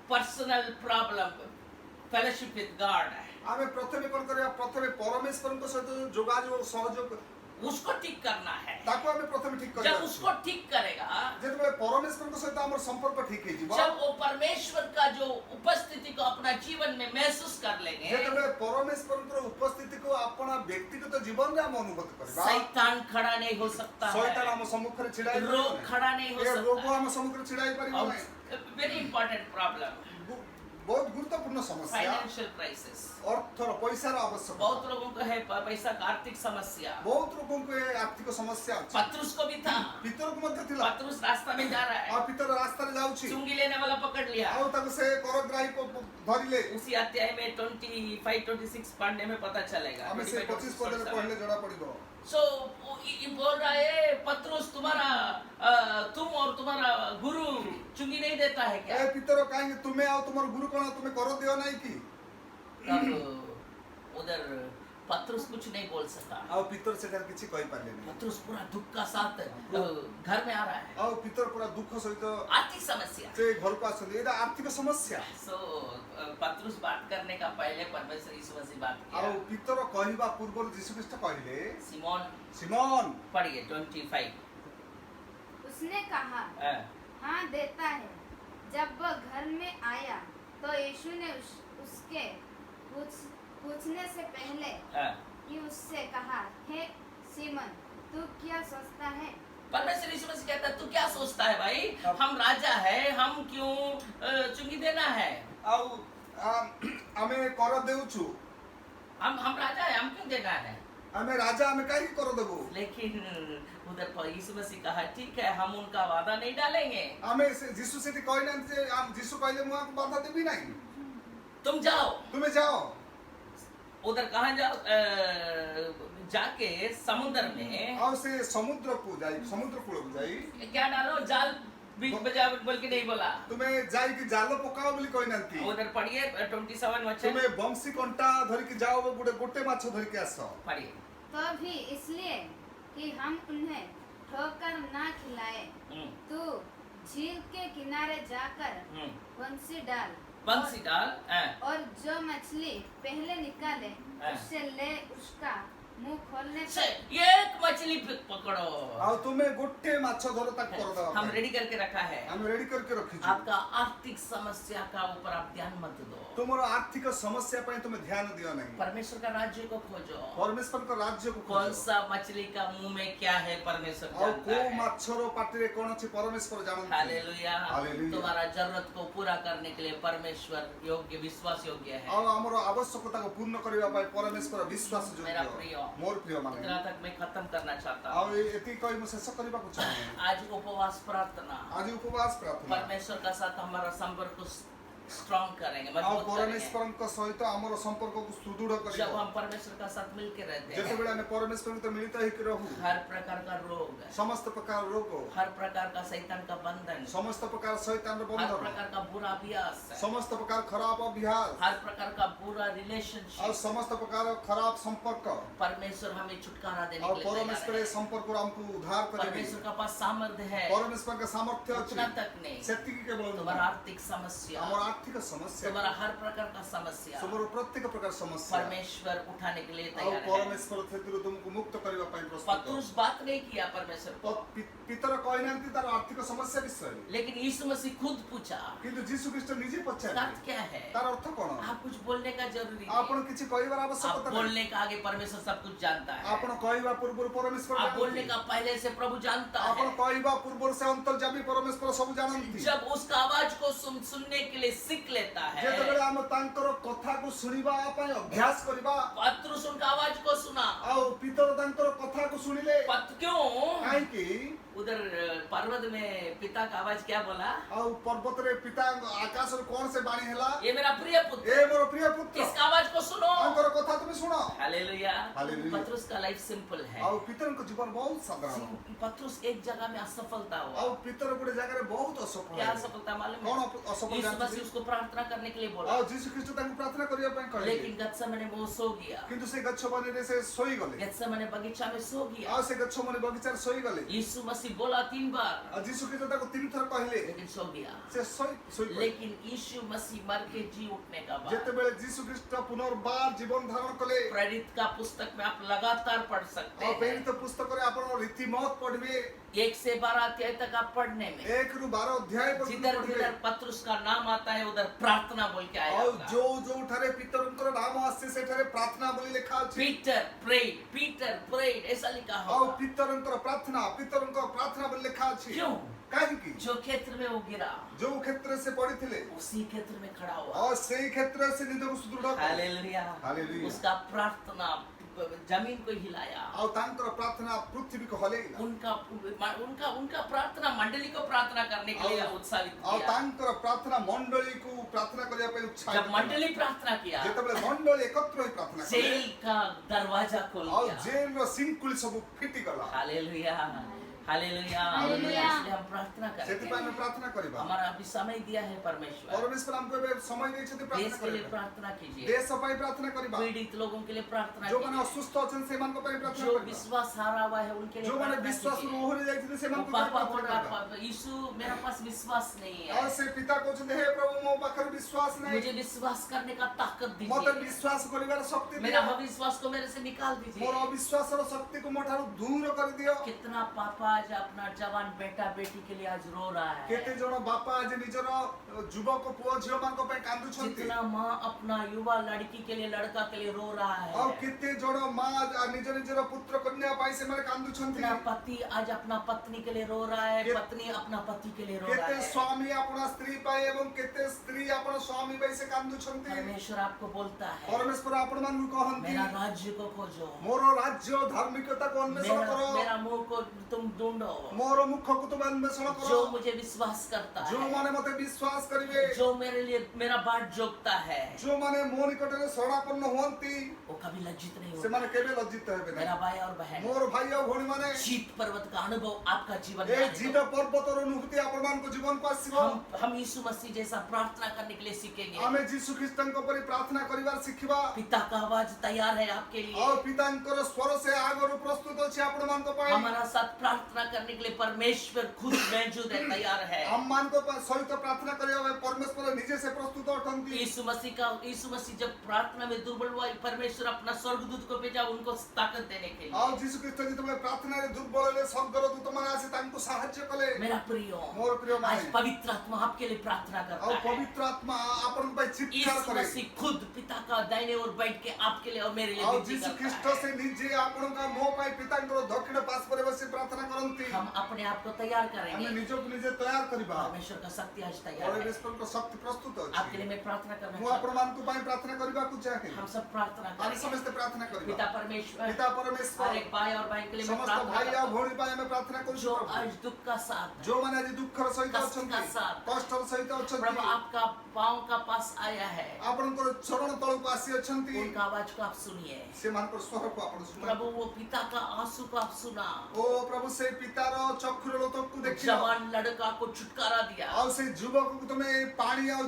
personal problem, fellowship with God, ଆମେ ପ୍ରଥମେ କଣ କରିବା ପ୍ରଥମେ ପରମେଶ୍ୱରଙ୍କ ସହିତ ଯୋଗାଯୋଗ ସହଯୋଗ उसको ठीक करना है। ତାକୁ ଆମେ ପ୍ରଥମେ ଠିକ जब କରିବା उसको ठीक करेगा, ଯେତେବେଳେ ପରମେଶ୍ୱରଙ୍କ ସହିତ ଆମର ସମ୍ପର୍କ ଠିକ ହେଇଯିବ जब वो परमेश्वर का जो उपस्थिति को अपना जीवन में महसूस कर लेंगे, ଯେତେବେଳେ ପରମେଶ୍ୱରଙ୍କର ଉପସ୍ଥିତିକୁ ଆପଣ ବ୍ୟକ୍ତିଗତ ଜୀବନରେ ଆମେ ଅନୁଭବ କରିବା शैतान खड़ा नहीं हो सकता ଶୈତାନ है, ଆମ ସମ୍ମୁଖରେ ଛିଡା ହେଇପାରିବ रोग ନାହିଁ। खड़ा नहीं हो ଏ ରୋଗ सकता ଆମ ସମ୍ମୁଖରେ ଛିଡା ହେଇପାରିବ है। ନାହିଁ वेरी इंपॉर्टेंट प्रॉब्लम, ବହୁତ ଗୁରୁତ୍ୱପୂର୍ଣ୍ଣ ସମସ୍ୟା फाइनेंशियल क्राइसिस। ଅର୍ଥର ପଇସାର ଆବଶ୍ୟକତା बहुत लोगों को है पैसा का आर्थिक समस्या। ବହୁତ ଲୋକଙ୍କୁ ଏ ଆର୍ଥିକ ସମସ୍ୟା ଅଛି पतरुस को भी था। ପିତରକୁ ମଧ୍ୟ ଥିଲା पतरुस रास्ता में जा रहा ଆଉ है, ପିତର ରାସ୍ତାରେ ଯାଉଛି चुंगी लेने वाला पकड़ लिया। ଆଉ ତାକୁ ସେ କରଗ୍ରାହୀ ଧରିଲେ उसी अध्याय में 25-26 पढ़ने में पता चलेगा। ଆମେ ସେ 25 ପଦରେ ପଢିଲେ ଜଣା पड़िବ सो बोल रहा है, पतरुस तुम और तुम्हारा गुरु चुंगी नहीं देता है ଏ क्या? ପିତର କାହିଁକି ତୁମେ ଆଉ ତୁମର ଗୁରୁ କଣ ତୁମେ କର ଦିଅ ନାହିଁ କି तब उधर पतरुस कुछ नहीं बोल सका। ଆଉ ପିତର ସେଠାରେ କିଛି କହିପାରିଲେନି पतरुस पूरा दुख का साथ घर में आ रहा है, ଆଉ ପିତର ପୁରା ଦୁଃଖ ସହିତ आर्थिक समस्या। ସେ ଘରକୁ ଆସନ୍ତି ଏଇଟା ଆର୍ଥିକ ସମସ୍ୟା सो पतरुस बात करने का पहले परमेश्वर यीशु मसीह बात ଆଉ किया। ପିତର କହିବା ପୂର୍ବରୁ ଯୀଶୁ ଖ୍ରୀଷ୍ଟ କହିଲେ सिमोन ସିମୋନ पढ़िए 25। उसने कहा, हाँ देता है। जब वह घर में आया तो यीशु ने उसके पूछने से पहले कि उससे कहा, हे सीमन, तू क्या सोचता है? परमेश्वर यीशु मसीह कहता है, तू क्या सोचता है भाई, हम राजा है, हम क्यों चुंगी देना है? ଆଉ ଆମେ କର ଦେଉଛୁ हम राजा है, हम क्यों देना है? ଆମେ ରାଜା ଆମେ କାହିଁକି କର ଦେବୁ लेकिन उधर पर यीशु मसीह कहा, ठीक है, हम उनका वादा नहीं डालेंगे, ଆମେ ଯୀଶୁ ସେଠି କହିନାହାନ୍ତି ଯେ ଯୀଶୁ କହିଲେ ମୁଁ ଆକୁ ବାଧା ଦେବି ନାହିଁ तुम जाओ। ତୁମେ ଯାଅ उधर कहाँ जाओ? जाके समुद्र में ଆଉ ସେ ସମୁଦ୍ରକୁ ଯାଇ ସମୁଦ୍ର କୂଳକୁ ଯାଇ क्या डालो? जाल बिग बजा बोल के नहीं बोला। ତୁମେ ଯାଇକି ଜାଲ ପକାଅ ବୋଲି କହିନାହାନ୍ତି उधर पढ़िए 27 वचन ତୁମେ ବଂଶୀ କଣ୍ଟା ଧରିକି ଯାଅ ଗୋଟେ ମାଛ ଧରିକି ଆସ पढ़िए। तो भी इसलिए कि हम उन्हें ठोकर ना खिलाए। तू झील के किनारे जाकर बंसी डाल और जो मछली पहले निकाले उससे ले उसका मुंह खोलने से पर एक मछली पकड़ो। ଆଉ ତୁମେ ଗୋଟେ ମାଛ ଧର ତାକୁ କରିଦେବା हम रेडी करके रखा है। ଆମେ ରେଡି କରିକି ରଖିଛୁ। आपका आर्थिक समस्या का ऊपर आप ध्यान मत दो। ତୁମର ଆର୍ଥିକ ସମସ୍ୟା ପାଇଁ ତୁମେ ଧ୍ୟାନ ଦିଅ ନାହିଁ। परमेश्वर का राज्य को खोजो। ପରମେଶ୍ୱରଙ୍କ ରାଜ୍ୟକୁ कौन ଖୋଜ। सा मछली का मुंह में क्या है परमेश्वर ଆଉ जानता କୋଉ है। ମାଛର ପାଟିରେ କଣ ଅଛି ପରମେଶ୍ୱର ଜାଣନ୍ତି। हालेलुया। हालेलुया। तुम्हारा जरूरत को पूरा करने के लिए परमेश्वर योग्य विश्वास योग्य है। ଆଉ ଆମର ଆବଶ୍ୟକତାକୁ ପୂର୍ଣ୍ଣ କରିବା ପାଇଁ ପରମେଶ୍ୱର ବିଶ୍ୱାସ मेरा ଯୋଗ୍ୟ। प्रिय ମୋର ପ୍ରିୟ ମାନେ इतना तक मैं खत्म करना चाहता ଆଉ हूँ। ଏତିକି କହି ମୁଁ ଶେଷ କରିବାକୁ ଚାହେଁ। आज उपवास प्रार्थना ଆଜି ଉପବାସ ପ୍ରାର୍ଥନା परमेश्वर का साथ हमारा संपर्क को स्ट्रॉन्ग करेंगे, ଆଉ मजबूत करेंगे। ପରମେଶ୍ୱରଙ୍କ ସହିତ ଆମର ସମ୍ପର୍କକୁ ସୁଦୃଢ जब କରିବ। हम परमेश्वर का साथ मिलके रहते हैं, ଯେତେବେଳେ ଆମେ ପରମେଶ୍ୱରଙ୍କ ସହିତ ମିଳିତ ହେଇକି ରହୁ हर प्रकार का रोग, ସମସ୍ତ ପ୍ରକାର ରୋଗ हर प्रकार का शैतान का बंधन, ସମସ୍ତ ପ୍ରକାର ଶୈତାନର हर ବନ୍ଧନ प्रकार का बुरा अभ्यास, ସମସ୍ତ ପ୍ରକାର ଖରାପ ଅଭ୍ୟାସ हर प्रकार का बुरा ଆଉ रिलेशनशिप, ସମସ୍ତ ପ୍ରକାର ଖରାପ ସମ୍ପର୍କ परमेश्वर हमें छुटकारा देने ଆଉ के लिए ପରମେଶ୍ୱର तैयार ଏ है। ସମ୍ପର୍କରୁ ଆମକୁ ଉଦ୍ଧାର କରିବେ। परमेश्वर का पास सामर्थ्य है, ପରମେଶ୍ୱରଙ୍କ ସାମର୍ଥ୍ୟ ଅଛି। उतना तक नहीं। ସେତିକି କେବଳ ନୁହଁ। तुम्हारा आर्थिक समस्या, ଆମର ଆର୍ଥିକ ସମସ୍ୟା तुम्हारा हर प्रकार का समस्या ସବୁର ପ୍ରତ୍ୟେକ ପ୍ରକାର ସମସ୍ୟା परमेश्वर उठाने के लिए ଆଉ तैयार है। ପରମେଶ୍ୱର ସେଥିରୁ ତୁମକୁ ମୁକ୍ତ କରିବା ପାଇଁ ପ୍ରସ୍ତୁତ। पत्रुस बात नहीं किया परमेश्वर को, ପିତର କହିନାହାନ୍ତି ତାର ଆର୍ଥିକ ସମସ୍ୟା ବିଷୟରେ, लेकिन यीशु मसीह खुद पूछा, କିନ୍ତୁ ଯୀଶୁ ଖ୍ରୀଷ୍ଟ ନିଜେ इसका ପଚାରିଲେ अर्थ क्या है? ତାର ଅର୍ଥ କଣ। आप कुछ बोलने का जरूरी ଆପଣ नहीं। କିଛି କହିବାର आप ଆବଶ୍ୟକତା ନାହିଁ। बोलने का आगे परमेश्वर सब कुछ जानता है। ଆପଣ କହିବା ପୂର୍ବରୁ ପରମେଶ୍ୱର आप बोलने ଜାଣନ୍ତି। का पहले से प्रभु जानता ଆପଣ है। କହିବା ପୂର୍ବରୁ ସେ ଅନ୍ତର୍ଯାମୀ ପରମେଶ୍ୱର ସବୁ ଜାଣନ୍ତି। जब उसका आवाज को सुनने के लिए सीख लेता है, ଯେତେବେଳେ ଆମେ ତାଙ୍କର କଥାକୁ ଶୁଣିବା ପାଇଁ ଅଭ୍ୟାସ କରିବା पत्रुस उनका आवाज को सुना। ଆଉ ପିତର ତାଙ୍କର କଥାକୁ ଶୁଣିଲେ क्यों? କାହିଁକି उधर पर्वत में पिता का आवाज क्या बोला? ଆଉ ପର୍ବତରେ ପିତା ଆକାଶରୁ କଣ ସେ ବାଣୀ ହେଲା, ये मेरा प्रिय पुत्र, ଏ ମୋର ପ୍ରିୟ ପୁତ୍ର इसका आवाज को सुनो। ତାଙ୍କର କଥା ତୁମେ ଶୁଣ। हालेलुया। हालेलुया। पत्रुस का लाइफ सिंपल है। ଆଉ ପିତରଙ୍କ ଜୀବନ ବହୁତ ସାଧାରଣ। पत्रुस एक जगह में असफलता ଆଉ हुआ। ପିତର ଗୋଟେ ଜାଗାରେ ବହୁତ ଅସଫଳ क्या ହେଲେ। असफलता मालूम କଣ है? ଅସଫଳ यीशु मसीह ଜାଣିଛନ୍ତି? उसको प्रार्थना करने के लिए बोला, ଆଉ ଯୀଶୁ ଖ୍ରୀଷ୍ଟ ତାଙ୍କୁ ପ୍ରାର୍ଥନା କରିବା ପାଇଁ କହିଲେ, लेकिन गत्सेमने वो सो गया। କିନ୍ତୁ ସେ ଗଛବନରେ ସେ ଶୋଇଗଲେ। गत्सेमने बगीचा में सो गया। ଆଉ ସେ ଗଛବନ ବଗିଚାରେ ଶୋଇଗଲେ। यीशु मसीह बोला 3 बार, ଆଉ ଯୀଶୁ ଖ୍ରୀଷ୍ଟ ତାକୁ 3 ଥର କହିଲେ, लेकिन सो गया। ସେ ଶୋଇପଡ଼ିଲେ। लेकिन यीशु मसीह मर के जी उठने का बाद, ଯେତେବେଳେ ଯୀଶୁ ଖ୍ରୀଷ୍ଟ ପୁନର୍ବାର ଜୀବନ ଧାରଣ କଲେ, प्रेरित का पुस्तक में आप लगातार पढ़ सकते ଆଉ हैं। ପ୍ରେରିତ ପୁସ୍ତକରେ ଆପଣ ରୀତିମତ ପଢିବେ। 1 से 12 अध्याय तक आप पढ़ने में 1 ରୁ 12 ଅଧ୍ୟାୟ ପର୍ଯ୍ୟନ୍ତ जिधर ପଢିବେ। जिधर पत्रुस का नाम आता है उधर प्रार्थना बोल के आया ଆଉ होगा। ଯୋଉଠାରେ ପିତରଙ୍କର ନାମ ଆସିଛି ସେଠାରେ ପ୍ରାର୍ଥନା ବୋଲି ଲେଖା ଅଛି। पीटर प्रेड ऐसा लिखा ଆଉ होगा। ପିତରଙ୍କର ପ୍ରାର୍ଥନା ବୋଲି ଲେଖା ଅଛି। क्यों? କାହିଁକି? जो क्षेत्र में वो गिरा, ଯୋଉ କ୍ଷେତ୍ରରେ ସେ ପଢିଥିଲେ उसी क्षेत्र में खड़ा हुआ। ଆଉ ସେଇ କ୍ଷେତ୍ରରେ ସେ ନିଜକୁ ସୁଦୃଢ କଲେ। हालेलुया। हालेलुया। उसका प्रार्थना जमीन को हिलाया। ଆଉ ତାଙ୍କର ପ୍ରାର୍ଥନା ପୃଥିବୀକୁ ହଲେଇଲା। उनका प्रार्थना मंडली को प्रार्थना करने के लिए उत्साहित ଆଉ किया। ତାଙ୍କର ପ୍ରାର୍ଥନା ମଣ୍ଡଳୀକୁ ପ୍ରାର୍ଥନା କରିବା ପାଇଁ ଉତ୍ସାହିତ जब କଲା। मंडली प्रार्थना किया, ଯେତେବେଳେ ମଣ୍ଡଳୀ ଏକତ୍ର ହୋଇ ପ୍ରାର୍ଥନା କଲେ, जेल का दरवाजा खोल ଆଉ दिया। ଜେଲର ସିଙ୍କୁଳି ସବୁ ଫିଟିଗଲା। Hallelujah, hallelujah. हालेलुया। इसलिए हम प्रार्थना ସେଥିପାଇଁ करेंगे। ଆମେ ପ୍ରାର୍ଥନା କରିବା। हमारा अभी समय दिया है परमेश्वर, ପରମେଶ୍ୱର ଆମକୁ ଏବେ ସମୟ ଦେଇଛନ୍ତି देश ପ୍ରାର୍ଥନା के लिए କରିବା। प्रार्थना कीजिए, ଦେଶ ପାଇଁ ପ୍ରାର୍ଥନା କରିବା। पीड़ित लोगों के लिए प्रार्थना ଯୋଉମାନେ कीजिए, ଅସୁସ୍ଥ ଅଛନ୍ତି ସେମାନଙ୍କ ପାଇଁ ପ୍ରାର୍ଥନା जो କରିବା। विश्वास हारा हुआ है उनके लिए ଯୋଉମାନେ प्रार्थना ବିଶ୍ୱାସରୁ कीजिए। ଓହରି ଯାଇଥିଲେ वो ସେମାନଙ୍କୁ पापा बोल ପ୍ରାର୍ଥନା କରିବା। रहा, यीशु मेरा पास विश्वास नहीं ଆଉ है, ସେ ପିତା କହୁଛନ୍ତି, ହେ ପ୍ରଭୁ ମୋ ପାଖରେ ବିଶ୍ୱାସ ନାହିଁ, मुझे विश्वास करने का ताकत ମତେ दीजिए, ବିଶ୍ୱାସ କରିବାର ଶକ୍ତି मेरा ଦିଅ। अविश्वास को मेरे से निकाल दीजिए। ମୋର ଅବିଶ୍ୱାସର ଶକ୍ତିକୁ ମୋ ଠାରୁ ଦୂର କରିଦିଅ। कितना पापा आज अपना जवान बेटा बेटी के लिए आज रो रहा କେତେ है, ଜଣ ବାପା ଆଜି ନିଜର ଯୁବକ ପୁଅ ଝିଅ ମାନଙ୍କ ପାଇଁ କାନ୍ଦୁଛନ୍ତି। जितना माँ अपना युवा लड़की के लिए लड़का के लिए रो रहा ଆଉ है, କେତେ ଜଣ ମା ନିଜର ପୁତ୍ର କନ୍ୟା ପାଇଁ ସେମାନେ କାନ୍ଦୁଛନ୍ତି। कितना पति आज अपना पत्नी के लिए रो रहा है, पत्नी अपना पति के लिए रो रहा କେତେ है। ସ୍ୱାମୀ ଆପଣା ସ୍ତ୍ରୀ ପାଇଁ ଏବଂ କେତେ ସ୍ତ୍ରୀ ଆପଣା ସ୍ୱାମୀ ପାଇଁ ସେ କାନ୍ଦୁଛନ୍ତି। परमेश्वर आपको बोलता है, ପରମେଶ୍ୱର ଆପଣ ମାନଙ୍କୁ କହନ୍ତି, मेरा राज्य को खोजो, ମୋର ରାଜ୍ୟ ଧାର୍ମିକତାକୁ ଅନ୍ୱେଷଣ କର। मेरा मुंह को तुम ढूंढो मोर मुख को तुम अन्वेषण जो करो मुझे विश्वास करता जो है, माने मते विश्वास करिवे जो मेरे लिए मेरा बाट जोगता है, जो माने मो निकटरे शरणापन्न हुअंती वो कभी लज्जित नहीं से होता। माने केबे लज्जित हेबे मेरा नहीं। भाई और बहन, मोर भाई और भौणी माने जीत पर्वत का अनुभव आपका जीवन में ए आने जीत दो। पर्वतर अनुभूति आपण मान को जीवन को आसीबो। हम यीशु मसीह जैसा प्रार्थना करने के लिए सीखेंगे। आमे यीशु ख्रिस्टन को परि प्रार्थना करिवार सिखिबा पिता का आवाज तैयार है आपके लिए। और पितांकर स्वर से आगरो प्रस्तुत अछि आपण मान को पई। हमारा साथ प्रार्थना करने के लिए परमेश्वर खुद मौजूद है, तैयार है। हम मान को सहित प्रार्थना करियो परमेश्वर निजे से प्रस्तुत अटंती। यीशु मसीह जब प्रार्थना में दुर्बल हुआ, परमेश्वर अपना स्वर्गदूत को भेजा उनको ताकत देने के लिए। और यीशु ख्रिस्ट जितबे प्रार्थना रे दुर्बल ले स्वर्गर दूत माने आसी तांको सहाय्य कले। मेरा प्रिय, मोर प्रिय आज माने पवित्र आत्मा आपके लिए प्रार्थना करता और है। पवित्र आत्मा आपण पे चित्कार यीशु करे। मसीह खुद पिता का दाहिने ओर बैठ के आपके लिए और मेरे लिए और विनती यीशु करता ख्रिस्ट है। से निजे आपण का मोह पाई पितांकर दक्षिण पास पर बसी प्रार्थना करंती। हम अपने आप को तैयार हमें करेंगे। निजो को निजे तैयार करिबा। परमेश्वर का शक्ति आज तैयार और है। ईश्वर को शक्ति प्रस्तुत आपके अछि। लिए मैं प्रार्थना करना मु चाहता आपण मान को पाई प्रार्थना करिबा को चाहे। हूं। हम सब प्रार्थना हम करेंगे। समस्त प्रार्थना करिबा। पिता परमेश्वर, पिता परमेश्वर हर एक भाई और बहन के लिए मैं समस्त प्रार्थना भाई करता और हूं। भौणी पाई हमें प्रार्थना करू जो आज दुख का साथ, जो माने आज दुखर सहित कष्ट अछंती का साथ, कष्टर सहित प्रभु अछंती आपका पांव का पास आया है, आपनकर चरण तळ को आसी अछंती उनका आवाज को आप सुनिए। से मानकर स्वर को आपण सुना। प्रभु वो पिता का आंसू को आप सुना। ओ प्रभु से पितार चक्षुर लोतक को देखियो जवान लड़का को छुटकारा दिया। और से युवक को तुमे पानी और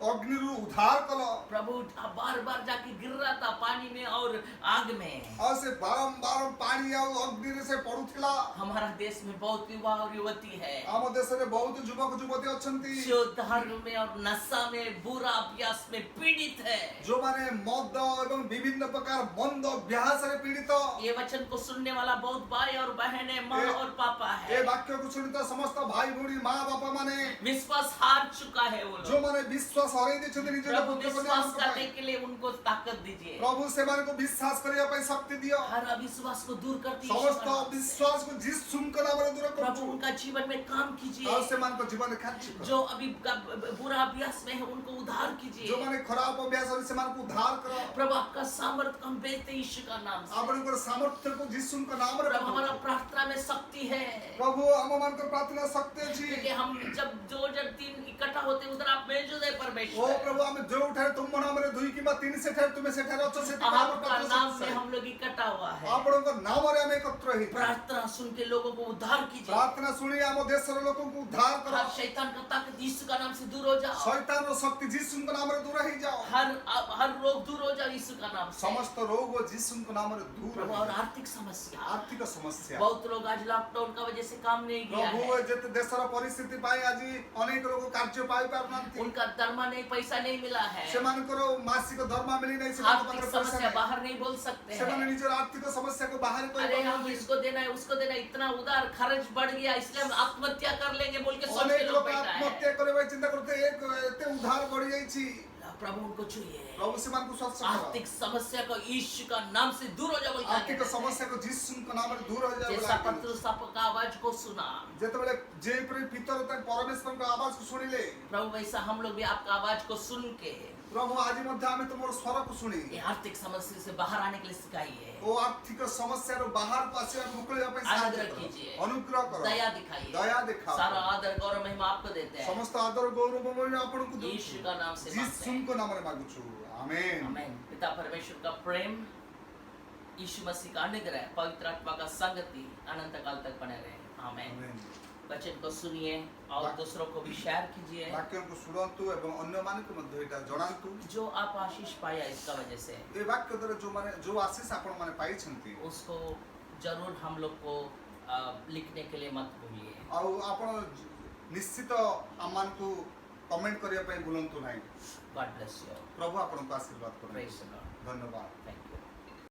अग्नि रु उद्धार कलो। प्रभु बार बार जाके गिर रहा था पानी में और आग में। और से बारंबार पानी और अग्नि से पड़ुथिला। हमारा देश में बहुत युवा और युवती है आम देश रे बहुत युवक युवती अछंती जो धर्म में और नशा में, बुरा अभ्यास में पीड़ित है। जो माने मद एवं विभिन्न प्रकार मंद अभ्यास रे पीड़ित। ये वचन को सुनने वाला बहुत भाई और बहन है, माँ ए- और पापा ए है। वाक्य को सुनित समस्त भाई भौणी माँ बापा माने विश्वास हार चुका है वो जो लोग। माने विश्वास हरै दिछथि निजे प्रभु पुत्र को विश्वास ध्यान करने को के लिए उनको ताकत दीजिए। प्रभु से माने को विश्वास करिया पई शक्ति दियो। हर अविश्वास को दूर करती समस्त विश्वास को जिस सुनकर नाम दूर प्रभु करू। उनका जीवन में काम और कीजिए। से मान को जीवन खाची करो। जो अभी बुरा अभ्यास में है उनको उद्धार जो कीजिए। माने खराब अभ्यास और से मान को उद्धार करो। प्रभु आपका सामर्थ्य हम बेचते यीशु का नाम से। आपण को सामर्थ्य को जिस सुन का नाम रे प्रभु हमारा प्रार्थना में शक्ति है, प्रभु हम मान को प्रार्थना शक्ति क्योंकि छी। हम जब दो जब तीन इकट्ठा होते उधर आप मौजूद है ओ परमेश्वर। प्रभु हम जो उठाए तुम नाम रे दुई किबा तीन से ठाए तुम्हें से ठाए अच्छे से आपका नाम में हम लोग इकट्ठा हुआ है। आपण को नाम रे हम एकत्र ही प्रार्थना सुन के लोगों को उद्धार कीजिए। प्रार्थना सुनी हम देश रे लोगों को उद्धार हर करो। शैतान का ताकत यीशु का नाम से दूर हो जाओ। शैतान रो शक्ति जिस सुन का नाम रे दूर ही जाओ। हर रोग दूर हो जाओ यीशु का नाम से। समस्त रोग और जिस सुन का नाम रे दूर प्रभु हो और जाओ। आर्थिक समस्या, आर्थिक समस्या बहुत लोग आज लॉकडाउन का वजह से काम नहीं किया प्रभु है। जते देशर परिस्थिति पाई आज अनेक लोग कार्य पाई पारनांती। उनका दरमा नहीं, पैसा नहीं मिला है। सेमानकर मासिक दरमा मिली नहीं से आर्थिक समस्या बाहर नहीं बोल सकते सेमाने हैं। निजर आर्थिक समस्या को बाहर कोई अरे हम इसको देना है, उसको देना है, इतना उधार खर्च बढ़ गया इसलिए हम आत्महत्या कर लेंगे बोल के सोच के अनेक लोग लोग बैठा है। आत्महत्या करे भाई चिंता करते एक एते उधार बढ़ जाई छी। प्रभु उनको छुइए। प्रभु सेमान को स्वस्थ आर्थिक समस्या को यीशु का नाम से दूर हो जाओ बोल के आर्थिक कहते हैं। समस्या को जिस सुन का नाम रे दूर हो जाए जैसा पतरस का आवाज को सुना, जेतेबेले जे पर भीतर तक परमेश्वर का आवाज को सुनिले प्रभु वैसा हम लोग भी आपका आवाज को सुन के प्रभु आज मध्य हमें तुमर स्वर को सुनी ये आर्थिक समस्या से बाहर आने के लिए सिखाइए। ओ आर्थिक समस्या रो बाहर पासे मुकले पे अनुग्रह कीजिए, अनुग्रह करो दया दिखाइए। दया दिखाओ। सारा आदर गौरव महिमा आपको देते हैं। समस्त आदर गौरव महिमा आपण को दो यीशु का नाम से जिस मांगते सुन हैं। को नाम रे मांगू छु आमेन। आमीन। पिता परमेश्वर का प्रेम, यीशु मसीह का अनुग्रह, पवित्र आत्मा का संगति अनंत काल तक बने रहे। आमीन। आमेन। वचन को सुनिए और दूसरों को भी शेयर कीजिए। वाक्य को सुनंतु एवं अन्य मान को मध्य एटा जणांतु। जो आप आशीष पाया इसका वजह से ए वाक्य द्वारा जो माने जो आशीष आपण माने पाई छंती उसको जरूर हम लोग को लिखने के लिए मत भूलिए। और आपण निश्चित आमान को कमेंट करिया पई भूलंतु नाही। God bless you. प्रभु आपण को आशीर्वाद करू। Praise the lord. धन्यवाद। Thank you.